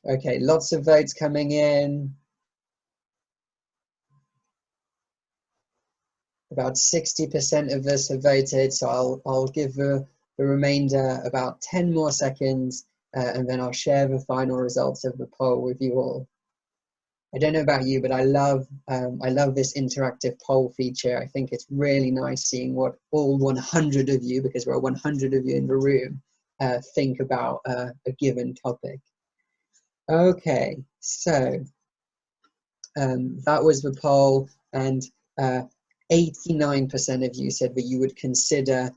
Okay, lots of votes coming in. About 60% of us have voted, so I'll give the remainder about 10 more seconds, and then I'll share the final results of the poll with you all. I don't know about you, but I love this interactive poll feature. I think it's really nice seeing what all 100 of you, because we're 100 of you in the room, think about a given topic. Okay, so that was the poll, and 89% of you said that you would consider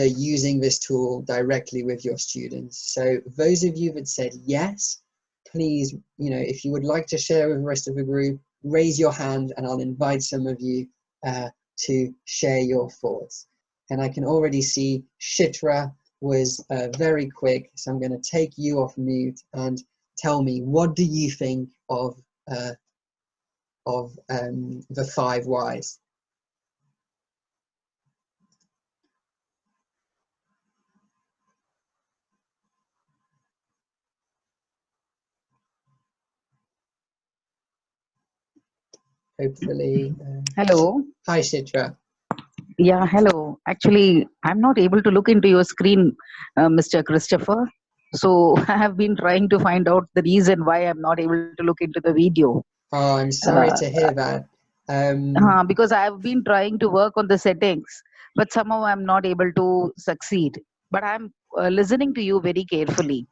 using this tool directly with your students. So those of you that said yes, please, if you would like to share with the rest of the group, raise your hand and I'll invite some of you to share your thoughts. And I can already see Shitra was very quick, so I'm going to take you off mute and tell me, what do you think of the 5 whys? Hopefully. Hello. Hi, Shitra. Yeah, hello. Actually, I'm not able to look into your screen, Mr. Christopher. So I have been trying to find out the reason why I'm not able to look into the video. Oh, I'm sorry to hear that. Because I've been trying to work on the settings, but somehow I'm not able to succeed. But I'm listening to you very carefully.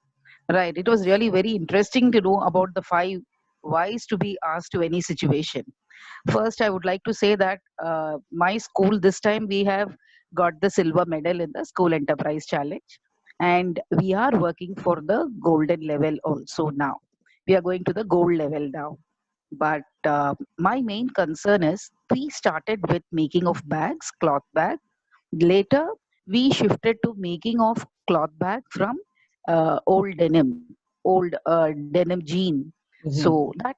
Right. It was really very interesting to know about the 5 whys to be asked to any situation. First, I would like to say that my school, this time we have got the silver medal in the School Enterprise Challenge, and we are working for the golden level also now. We are going to the gold level now. But my main concern is we started with making of bags, cloth bag. Later, we shifted to making of cloth bag from old denim, old denim jean. So that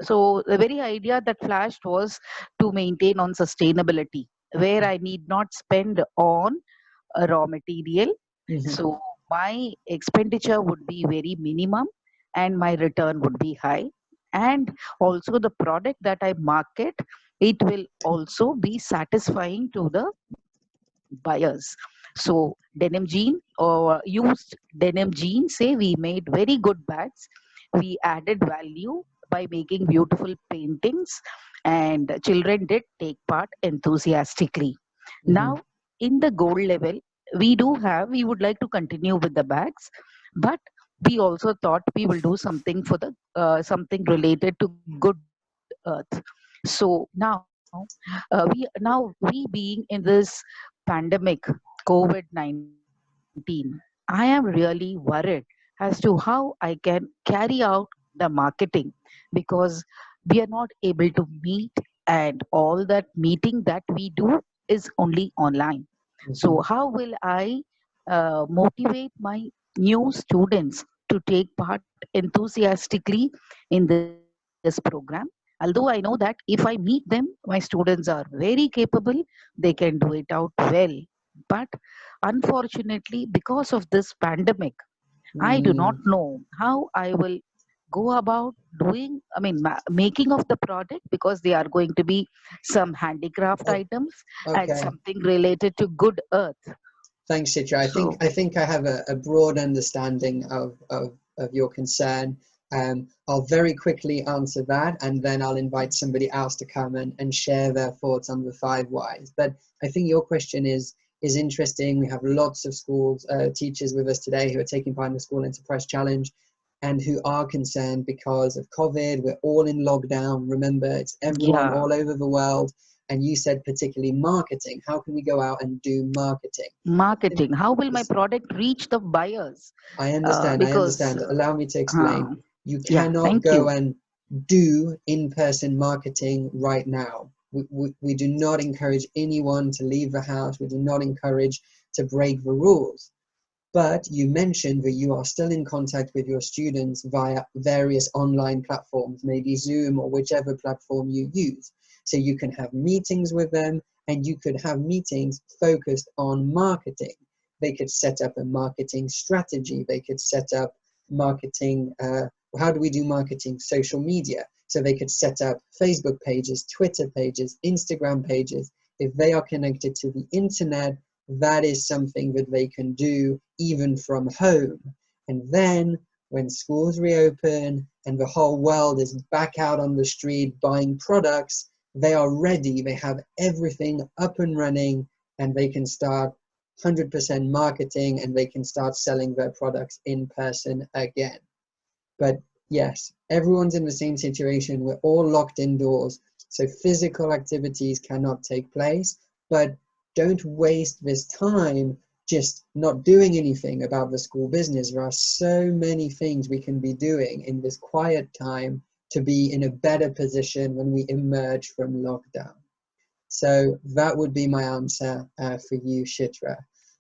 so the very idea that flashed was to maintain on sustainability, where I need not spend on a raw material. So my expenditure would be very minimum and my return would be high. And also the product that I market, it will also be satisfying to the buyers. So denim jean or used denim jean, say we made very good bags. We added value by making beautiful paintings, and children did take part enthusiastically. Now, in the gold level, we would like to continue with the bags, but we also thought we will do something for the something related to good earth. So now we being in this pandemic COVID-19, I am really worried as to how I can carry out the marketing, because we are not able to meet, and all that meeting that we do is only online. So how will I motivate my new students to take part enthusiastically in this program? Although I know that if I meet them, my students are very capable, they can do it out well. But unfortunately, because of this pandemic, I do not know how I will go about doing, I mean, making of the product, because they are going to be some handicraft items and something related to good earth. Thanks, Chitra. I think I have a broad understanding of your concern. I'll very quickly answer that, and then I'll invite somebody else to come and share their thoughts on the 5 whys. But I think your question is interesting. We have lots of schools, teachers with us today who are taking part in the School Enterprise Challenge and who are concerned because of COVID. We're all in lockdown. Remember, it's everyone all over the world. And you said particularly marketing. How can we go out and do marketing? Marketing. How will my product reach the buyers? I understand. I understand. Allow me to explain. You cannot go and do in-person marketing right now. We do not encourage anyone to leave the house. We do not encourage to break the rules. But you mentioned that you are still in contact with your students via various online platforms, maybe Zoom or whichever platform you use. So you can have meetings with them, and you could have meetings focused on marketing. They could set up a marketing strategy. They could set up marketing, how do we do marketing? Social media. So they could set up Facebook pages, Twitter pages, Instagram pages. If they are connected to the internet, that is something that they can do even from home. And then when schools reopen and the whole world is back out on the street buying products, they are ready, they have everything up and running, and they can start 100% marketing, and they can start selling their products in person again. But yes, everyone's in the same situation. We're all locked indoors, so physical activities cannot take place. But don't waste this time just not doing anything about the school business. There are so many things we can be doing in this quiet time to be in a better position when we emerge from lockdown. So that would be my answer for you, Shitra.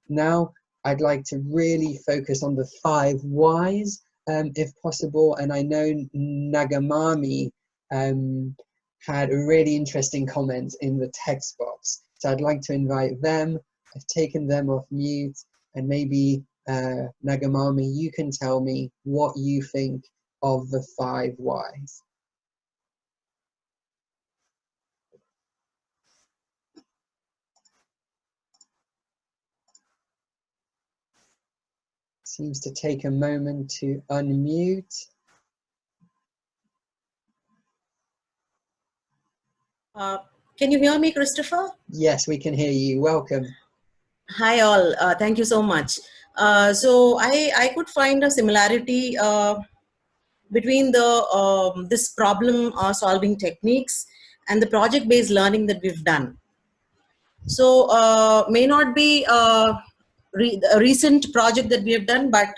Now, I'd like to really focus on the 5 whys, if possible. And I know Nagamami had a really interesting comment in the text box. So I'd like to invite them. I've taken them off mute, and maybe Nagamami, you can tell me what you think of the 5 whys. Seems to take a moment to unmute. Can you hear me, Christopher? Yes, we can hear you. Welcome. Hi all. Thank you so much. So I could find a similarity between the this problem solving techniques and the project-based learning that we've done. So may not be a recent project that we have done, but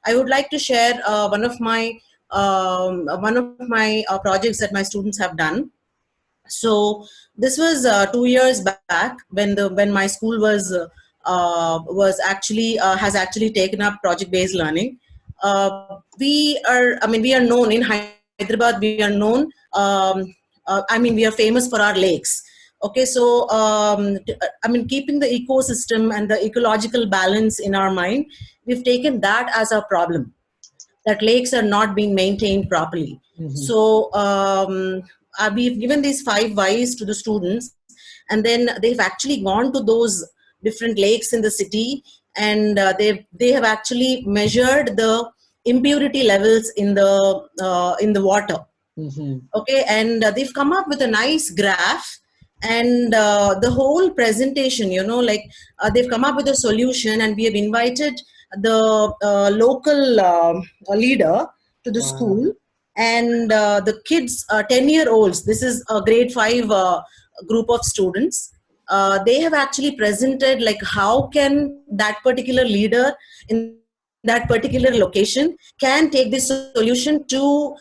I would like to share one of my projects that my students have done. So this was 2 years back when my school was actually has actually taken up project-based learning. We are known in Hyderabad. We are known. We are famous for our lakes. Okay, so keeping the ecosystem and the ecological balance in our mind, we've taken that as a problem, that lakes are not being maintained properly. Mm-hmm. So we've given these 5 whys to the students, and then they've actually gone to those different lakes in the city, and they have actually measured the impurity levels in the water. Mm-hmm. Okay, and they've come up with a nice graph, and the whole presentation, they've come up with a solution, and we have invited the local leader to the school, and the kids, 10-year-olds, this is a grade 5 group of students. They have actually presented like how can that particular leader in that particular location can take this solution to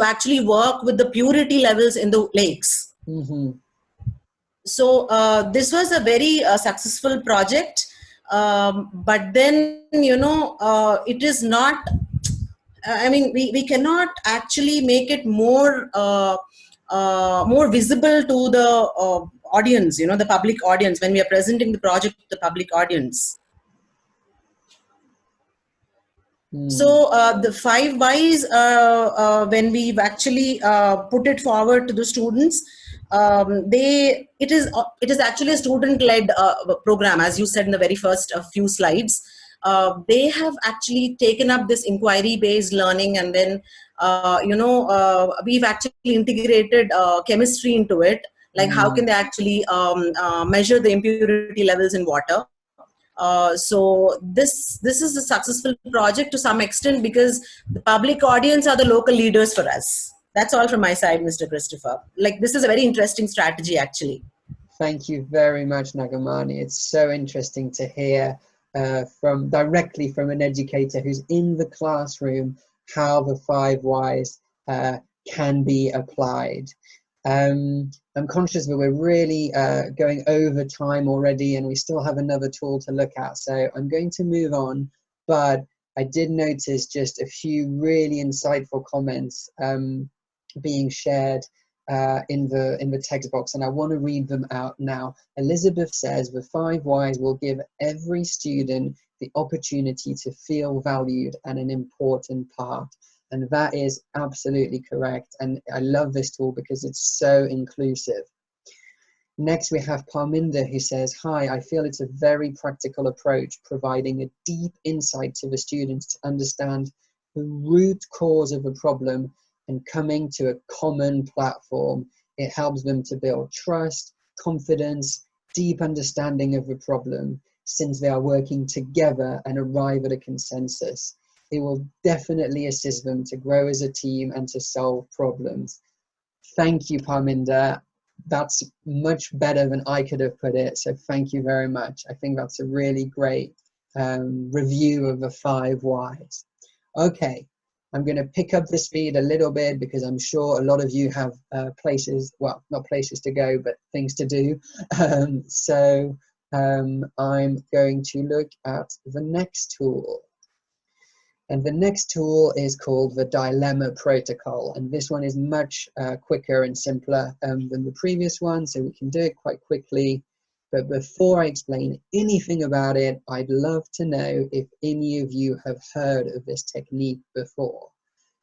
actually work with the purity levels in the lakes. Mm-hmm. So this was a very successful project, but then it is not. We cannot actually make it more more visible to the audience, the public audience, when we are presenting the project to the public audience. So the 5 whys, when we've actually put it forward to the students, it is actually a student-led program, as you said in the very first few slides. They have actually taken up this inquiry-based learning, and then we've actually integrated chemistry into it, like how can they actually measure the impurity levels in water. So this is a successful project to some extent, because the public audience are the local leaders for us. That's all from my side, Mr. Christopher. Like, this is a very interesting strategy, actually. Thank you very much, Nagamani. It's so interesting to hear directly from an educator who's in the classroom how the 5 whys can be applied. I'm conscious that we're really going over time already, and we still have another tool to look at, so I'm going to move on. But I did notice just a few really insightful comments being shared in the text box, and I want to read them out now. Elizabeth says the 5 whys will give every student the opportunity to feel valued and an important part. And that is absolutely correct. And I love this tool because it's so inclusive. Next, we have Parminder, who says, hi, I feel it's a very practical approach, providing a deep insight to the students to understand the root cause of a problem and coming to a common platform. It helps them to build trust, confidence, deep understanding of a problem, since they are working together and arrive at a consensus. It will definitely assist them to grow as a team and to solve problems. Thank you, Parminder. That's much better than I could have put it, so thank you very much. I think that's a really great review of the 5 whys. Okay, I'm going to pick up the speed a little bit because I'm sure a lot of you have places, well, not places to go, but things to do. I'm going to look at the next tool. And the next tool is called the dilemma protocol. And this one is much quicker and simpler than the previous one, so we can do it quite quickly. But before I explain anything about it, I'd love to know if any of you have heard of this technique before.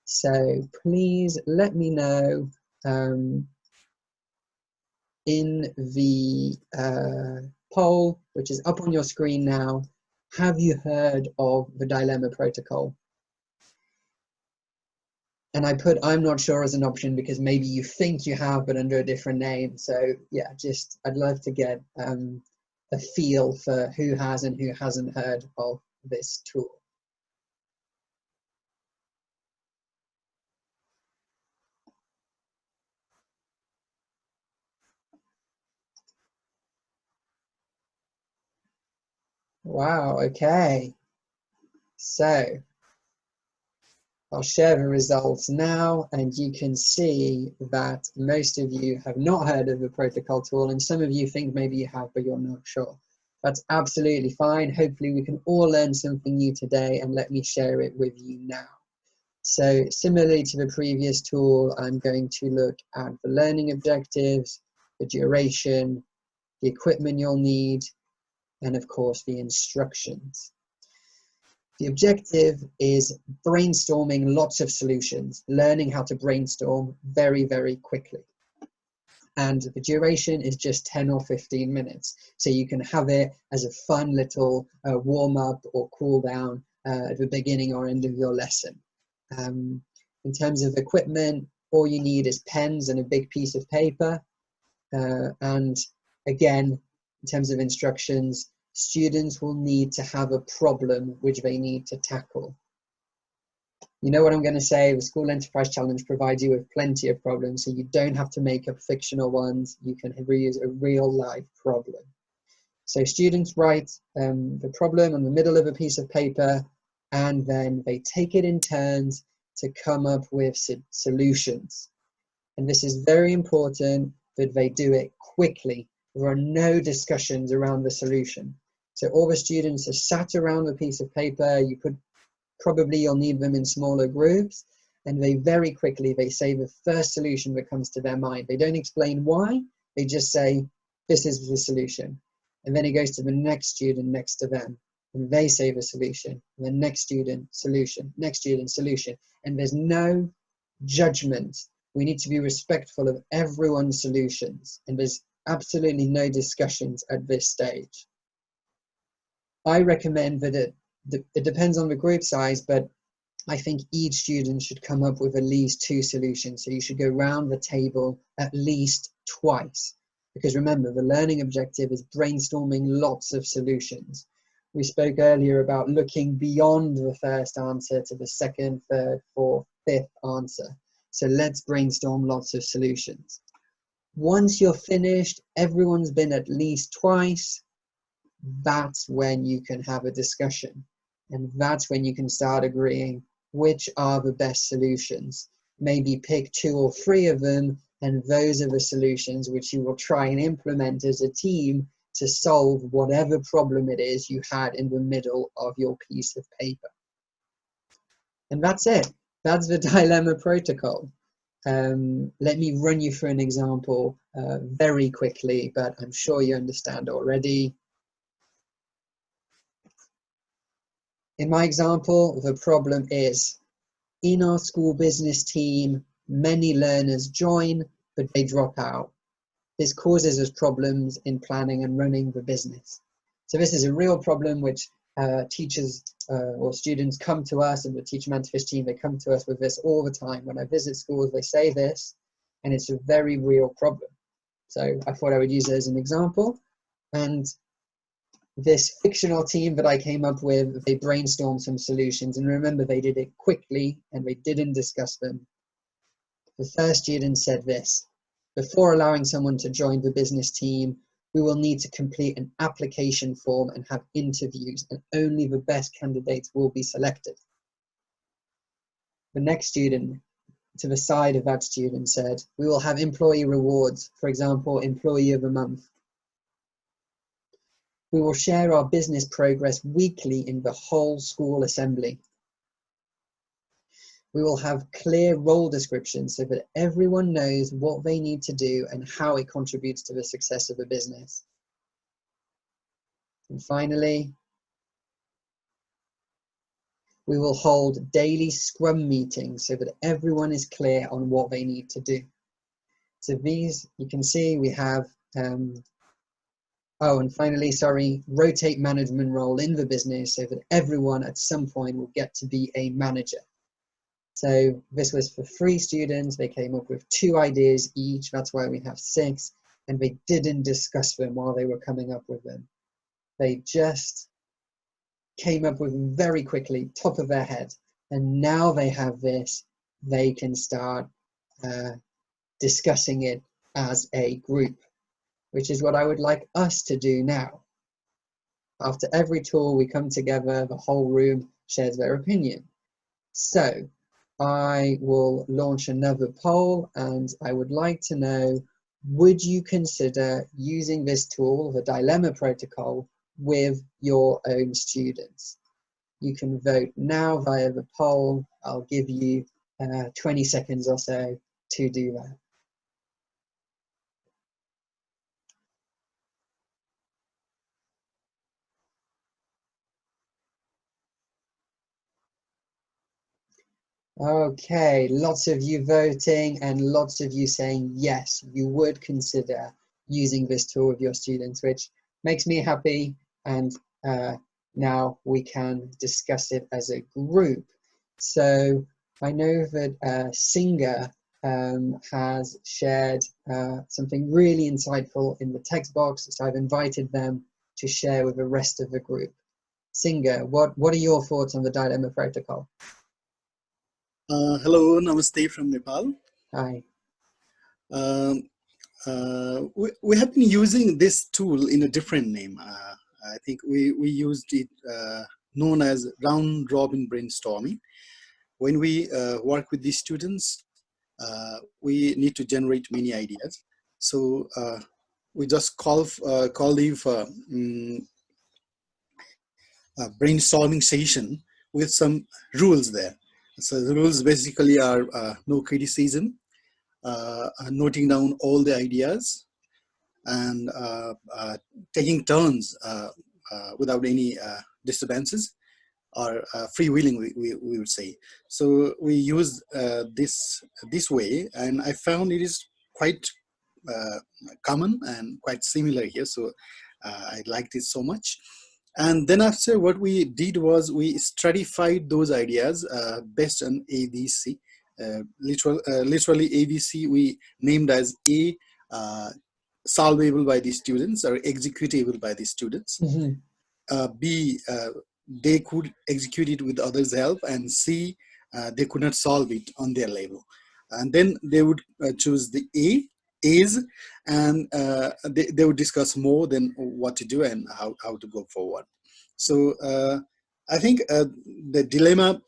So please let me know in the poll, which is up on your screen now. Have you heard of the dilemma protocol? And I put I'm not sure as an option because maybe you think you have, but under a different name. So yeah, just I'd love to get a feel for who has and who hasn't heard of this tool. Wow, okay. So I'll share the results now, and you can see that most of you have not heard of the protocol tool, and some of you think maybe you have, but you're not sure. That's absolutely fine. Hopefully we can all learn something new today, and let me share it with you now. So similarly to the previous tool, I'm going to look at the learning objectives, the duration, the equipment you'll need, and of course the instructions. The objective is brainstorming lots of solutions, learning how to brainstorm very, very quickly. And the duration is just 10 or 15 minutes. So you can have it as a fun little warm up or cool down at the beginning or end of your lesson. In terms of equipment, all you need is pens and a big piece of paper. And again, in terms of instructions, students will need to have a problem which they need to tackle. You know what I'm going to say, the School Enterprise Challenge provides you with plenty of problems, so you don't have to make up fictional ones. You can reuse a real life problem. So students write the problem in the middle of a piece of paper, and then they take it in turns to come up with solutions. And this is very important that they do it quickly. There are no discussions around the solution. So all the students are sat around a piece of paper. Probably you'll need them in smaller groups, and they very quickly, they say the first solution that comes to their mind. They don't explain why, they just say, this is the solution. And then it goes to the next student next to them, and they say the solution. And the next student, solution, next student, solution. And there's no judgment. We need to be respectful of everyone's solutions, and there's absolutely no discussions at this stage. I recommend that it depends on the group size, but I think each student should come up with at least 2 solutions. So you should go round the table at least twice. Because remember, the learning objective is brainstorming lots of solutions. We spoke earlier about looking beyond the first answer to the second, third, fourth, fifth answer. So let's brainstorm lots of solutions. Once you're finished, everyone's been at least twice, that's when you can have a discussion. And that's when you can start agreeing which are the best solutions. Maybe pick 2 or 3 of them, and those are the solutions which you will try and implement as a team to solve whatever problem it is you had in the middle of your piece of paper. And that's it. That's the dilemma protocol. Let me run you through an example very quickly, but I'm sure you understand already. In my example, the problem is, in our school business team, many learners join, but they drop out. This causes us problems in planning and running the business. So this is a real problem which teachers or students come to us, and the Teacher Mantifish team, they come to us with this all the time. When I visit schools, they say this, and it's a very real problem. So I thought I would use it as an example. And this fictional team that I came up with, they brainstormed some solutions, and remember, they did it quickly and they didn't discuss them. The first student said this: before allowing someone to join the business team, we will need to complete an application form and have interviews, and only the best candidates will be selected. The next student to the side of that student said, we will have employee rewards, for example, Employee of the Month. We will share our business progress weekly in the whole school assembly. We will have clear role descriptions so that everyone knows what they need to do and how it contributes to the success of the business. And finally, we will hold daily scrum meetings so that everyone is clear on what they need to do. So these, you can see we have, oh, and finally, sorry, rotate management role in the business so that everyone at some point will get to be a manager. So this was for 3 students. They came up with 2 ideas each. That's why we have 6. And they didn't discuss them while they were coming up with them. They just came up with them very quickly, top of their head. And now they have this. They can start discussing it as a group, which is what I would like us to do now. After every tour, we come together, the whole room shares their opinion. So I will launch another poll, and I would like to know, would you consider using this tool, the dilemma protocol, with your own students? You can vote now via the poll. I'll give you 20 seconds or so to do that. Okay, lots of you voting and lots of you saying yes, you would consider using this tool with your students, which makes me happy. And now we can discuss it as a group. So I know that Singer has shared something really insightful in the text box, so I've invited them to share with the rest of the group. Singer, what are your thoughts on the dilemma protocol? Hello, namaste from Nepal. Hi. We have been using this tool in a different name. I think we used it known as round robin brainstorming. When we work with these students, we need to generate many ideas. So we just call the brainstorming session with some rules there. So the rules basically are no criticism, noting down all the ideas, and taking turns without any disturbances, or freewheeling, we would say. So we use this way, and I found it is quite common and quite similar here. So I liked it so much. And then after, what we did was we stratified those ideas based on ABC. Literally ABC we named as A, solvable by the students or executable by the students. Mm-hmm. B, they could execute it with others' help, and C, they could not solve it on their level. And then they would choose the A's, and they would discuss more than what to do and how to go forward. So I think the dilemma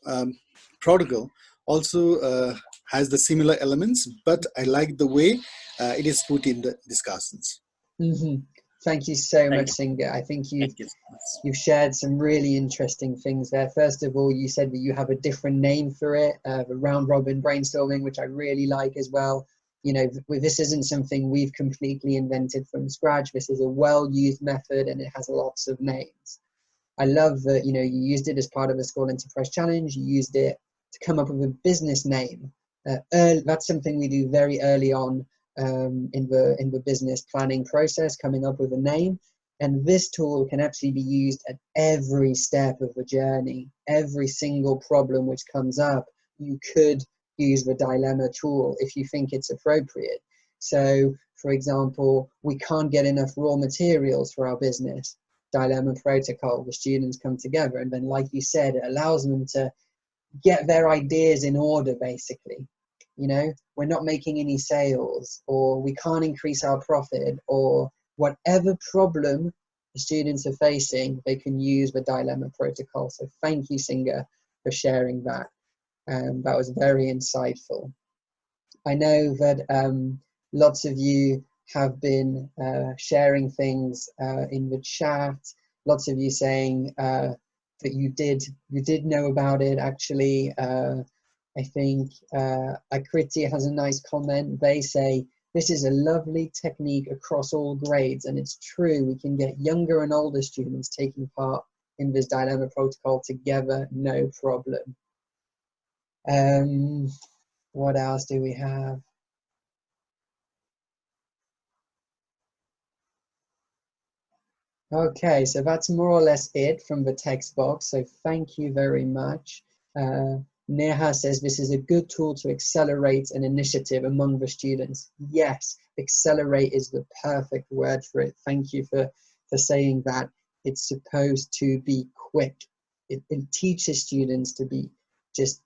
protocol also has the similar elements, but I like the way it is put in the discussions. Mm-hmm. Thank you so much, Singer. I think you've shared some really interesting things there. First of all, you said that you have a different name for it, the round robin brainstorming, which I really like as well. You know, this isn't something we've completely invented from scratch. This is a well-used method, and it has lots of names. I love that, you know, you used it as part of the School Enterprise Challenge. You used it to come up with a business name. That's something we do very early on in the business planning process, coming up with a name. And this tool can actually be used at every step of the journey. Every single problem which comes up, you could use the dilemma tool if you think it's appropriate. So, for example, we can't get enough raw materials for our business. Dilemma protocol, the students come together, and then, like you said, it allows them to get their ideas in order, basically. You know, we're not making any sales, or we can't increase our profit, or whatever problem the students are facing, they can use the dilemma protocol. So thank you, Singer, for sharing that. That was very insightful. I know that lots of you have been sharing things in the chat. Lots of you saying that you did know about it. Actually, I think Akriti has a nice comment. They say, this is a lovely technique across all grades, and it's true. We can get younger and older students taking part in this dilemma protocol together, no problem. What else do we have? Okay, so that's more or less it from the text box. So thank you very much. Neha says this is a good tool to accelerate an initiative among the students. Yes, accelerate is the perfect word for it. Thank you for saying that. It's supposed to be quick. It teaches students to be just,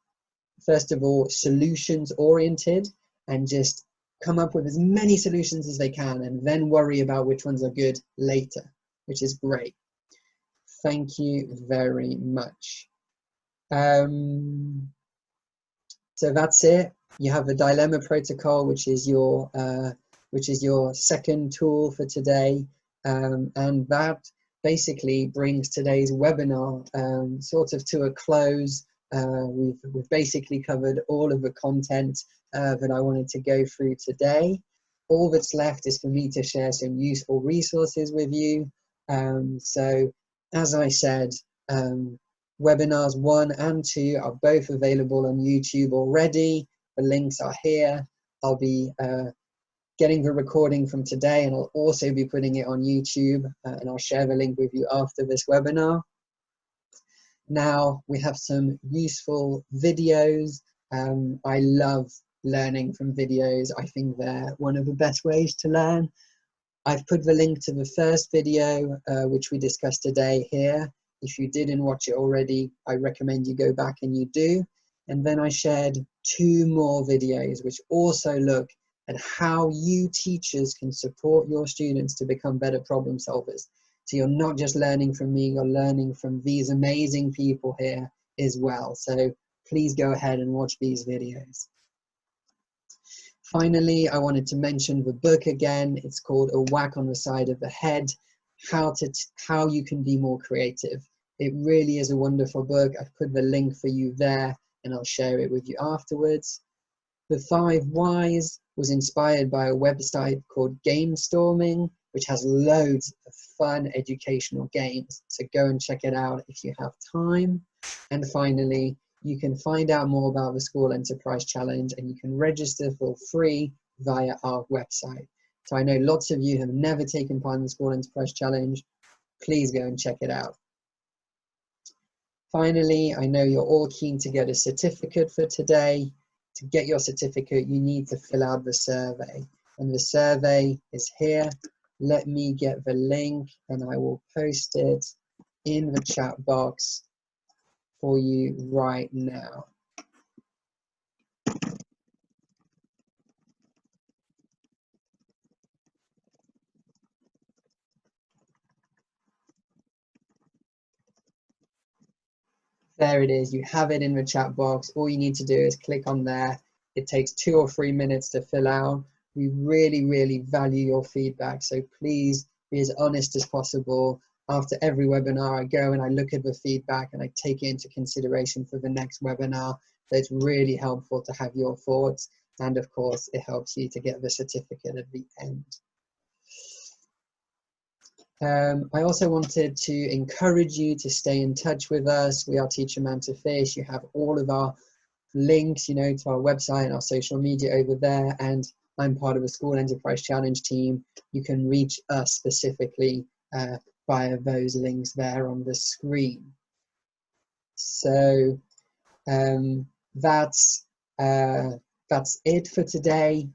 first of all, solutions oriented, and just come up with as many solutions as they can, and then worry about which ones are good later, which is great. Thank you very much. So that's it. You have the dilemma protocol, which is your second tool for today, and that basically brings today's webinar sort of to a close. We've basically covered all of the content that I wanted to go through today. All that's left is for me to share some useful resources with you. So, as I said, webinars 1 and 2 are both available on YouTube already. The links are here. I'll be getting the recording from today, and I'll also be putting it on YouTube, and I'll share the link with you after this webinar. Now we have some useful videos. I love learning from videos. I think they're one of the best ways to learn. I've put the link to the first video, which we discussed today, here. If you didn't watch it already, I recommend you go back and you do. And then I shared 2 more videos, which also look at how you teachers can support your students to become better problem solvers. So you're not just learning from me, you're learning from these amazing people here as well. So please go ahead and watch these videos. Finally, I wanted to mention the book again. It's called A Whack on the Side of the Head, How You Can Be More Creative. It really is a wonderful book. I've put the link for you there, and I'll share it with you afterwards. The 5 Whys was inspired by a website called Game Storming, which has loads of fun educational games. So go and check it out if you have time. And finally, you can find out more about the School Enterprise Challenge, and you can register for free via our website. So I know lots of you have never taken part in the School Enterprise Challenge. Please go and check it out. Finally, I know you're all keen to get a certificate for today. To get your certificate, you need to fill out the survey, and the survey is here. Let me get the link, and I will post it in the chat box for you right now. There it is. You have it in the chat box. All you need to do is click on there. It takes 2 or 3 minutes to fill out. We really, really value your feedback. So please be as honest as possible. After every webinar, I go and I look at the feedback and I take it into consideration for the next webinar. So it's really helpful to have your thoughts. And of course, it helps you to get the certificate at the end. I also wanted to encourage you to stay in touch with us. We are Teach a Man to Fish. You have all of our links, to our website and our social media over there. And I'm part of the School Enterprise Challenge team. You can reach us specifically via those links there on the screen. So that's it for today.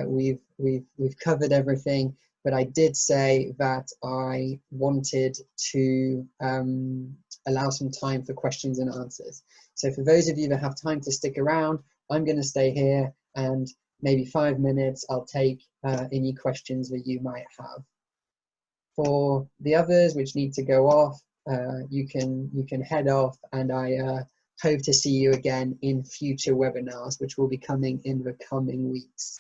We've covered everything, but I did say that I wanted to allow some time for questions and answers. So for those of you that have time to stick around, I'm going to stay here, and maybe 5 minutes I'll take any questions that you might have. For the others which need to go off, you can head off, and I hope to see you again in future webinars, which will be coming in the coming weeks.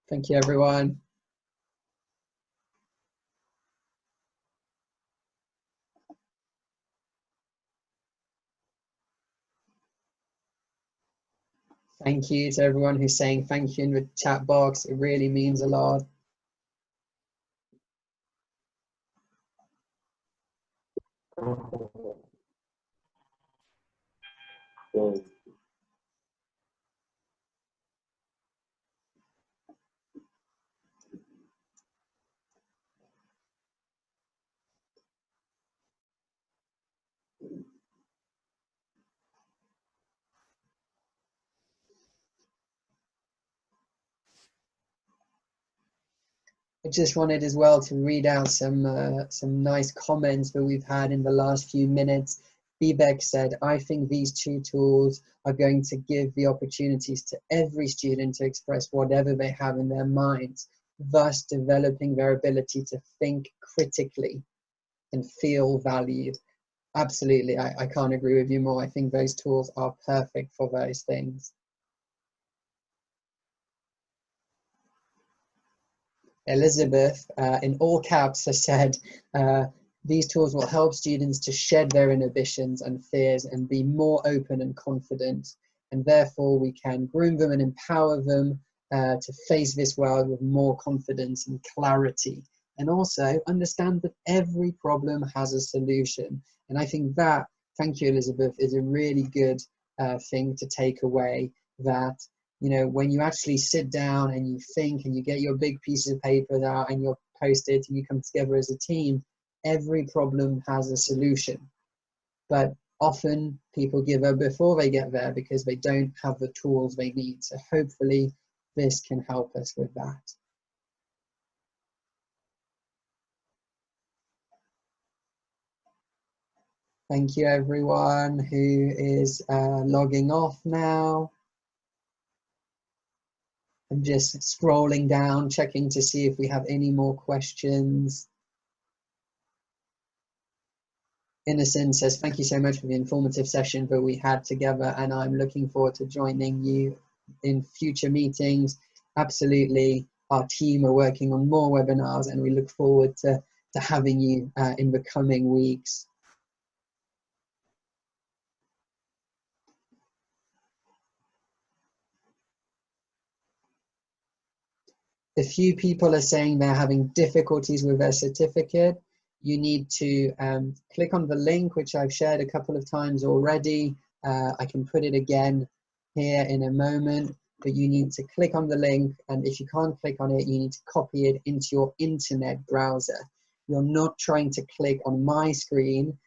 Thank you, everyone. Thank you to everyone who's saying thank you in the chat box. It really means a lot. I just wanted as well to read out some nice comments that we've had in the last few minutes. Vivek said, I think these two tools are going to give the opportunities to every student to express whatever they have in their minds, thus developing their ability to think critically and feel valued. Absolutely, I can't agree with you more. I think those tools are perfect for those things. Elizabeth, in all caps, has said, these tools will help students to shed their inhibitions and fears and be more open and confident. And therefore, we can groom them and empower them to face this world with more confidence and clarity. And also understand that every problem has a solution. And I think that, thank you, Elizabeth, is a really good thing to take away, that you know, when you actually sit down and you think and you get your big pieces of paper out and your Post-it and you come together as a team, every problem has a solution. But often people give up before they get there because they don't have the tools they need. So hopefully this can help us with that. Thank you everyone who is logging off now. I'm just scrolling down, checking to see if we have any more questions. Innocent says, thank you so much for the informative session that we had together, and I'm looking forward to joining you in future meetings. Absolutely, our team are working on more webinars, and we look forward to having you in the coming weeks. A few people are saying they're having difficulties with their certificate. You need to click on the link, which I've shared a couple of times already. I can put it again here in a moment, but you need to click on the link, and if you can't click on it, you need to copy it into your internet browser. You're not trying to click on my screen,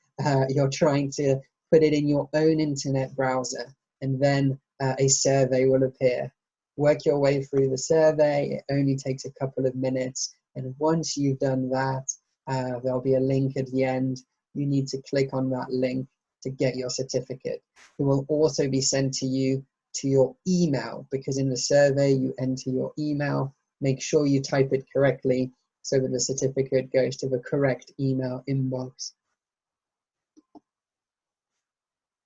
you're trying to put it in your own internet browser, and then a survey will appear. Work your way through the survey. It only takes a couple of minutes, and once you've done that, there'll be a link at the end. You need to click on that link to get your certificate. It will also be sent to you to your email, because in the survey you enter your email. Make sure you type it correctly so that the certificate goes to the correct email inbox.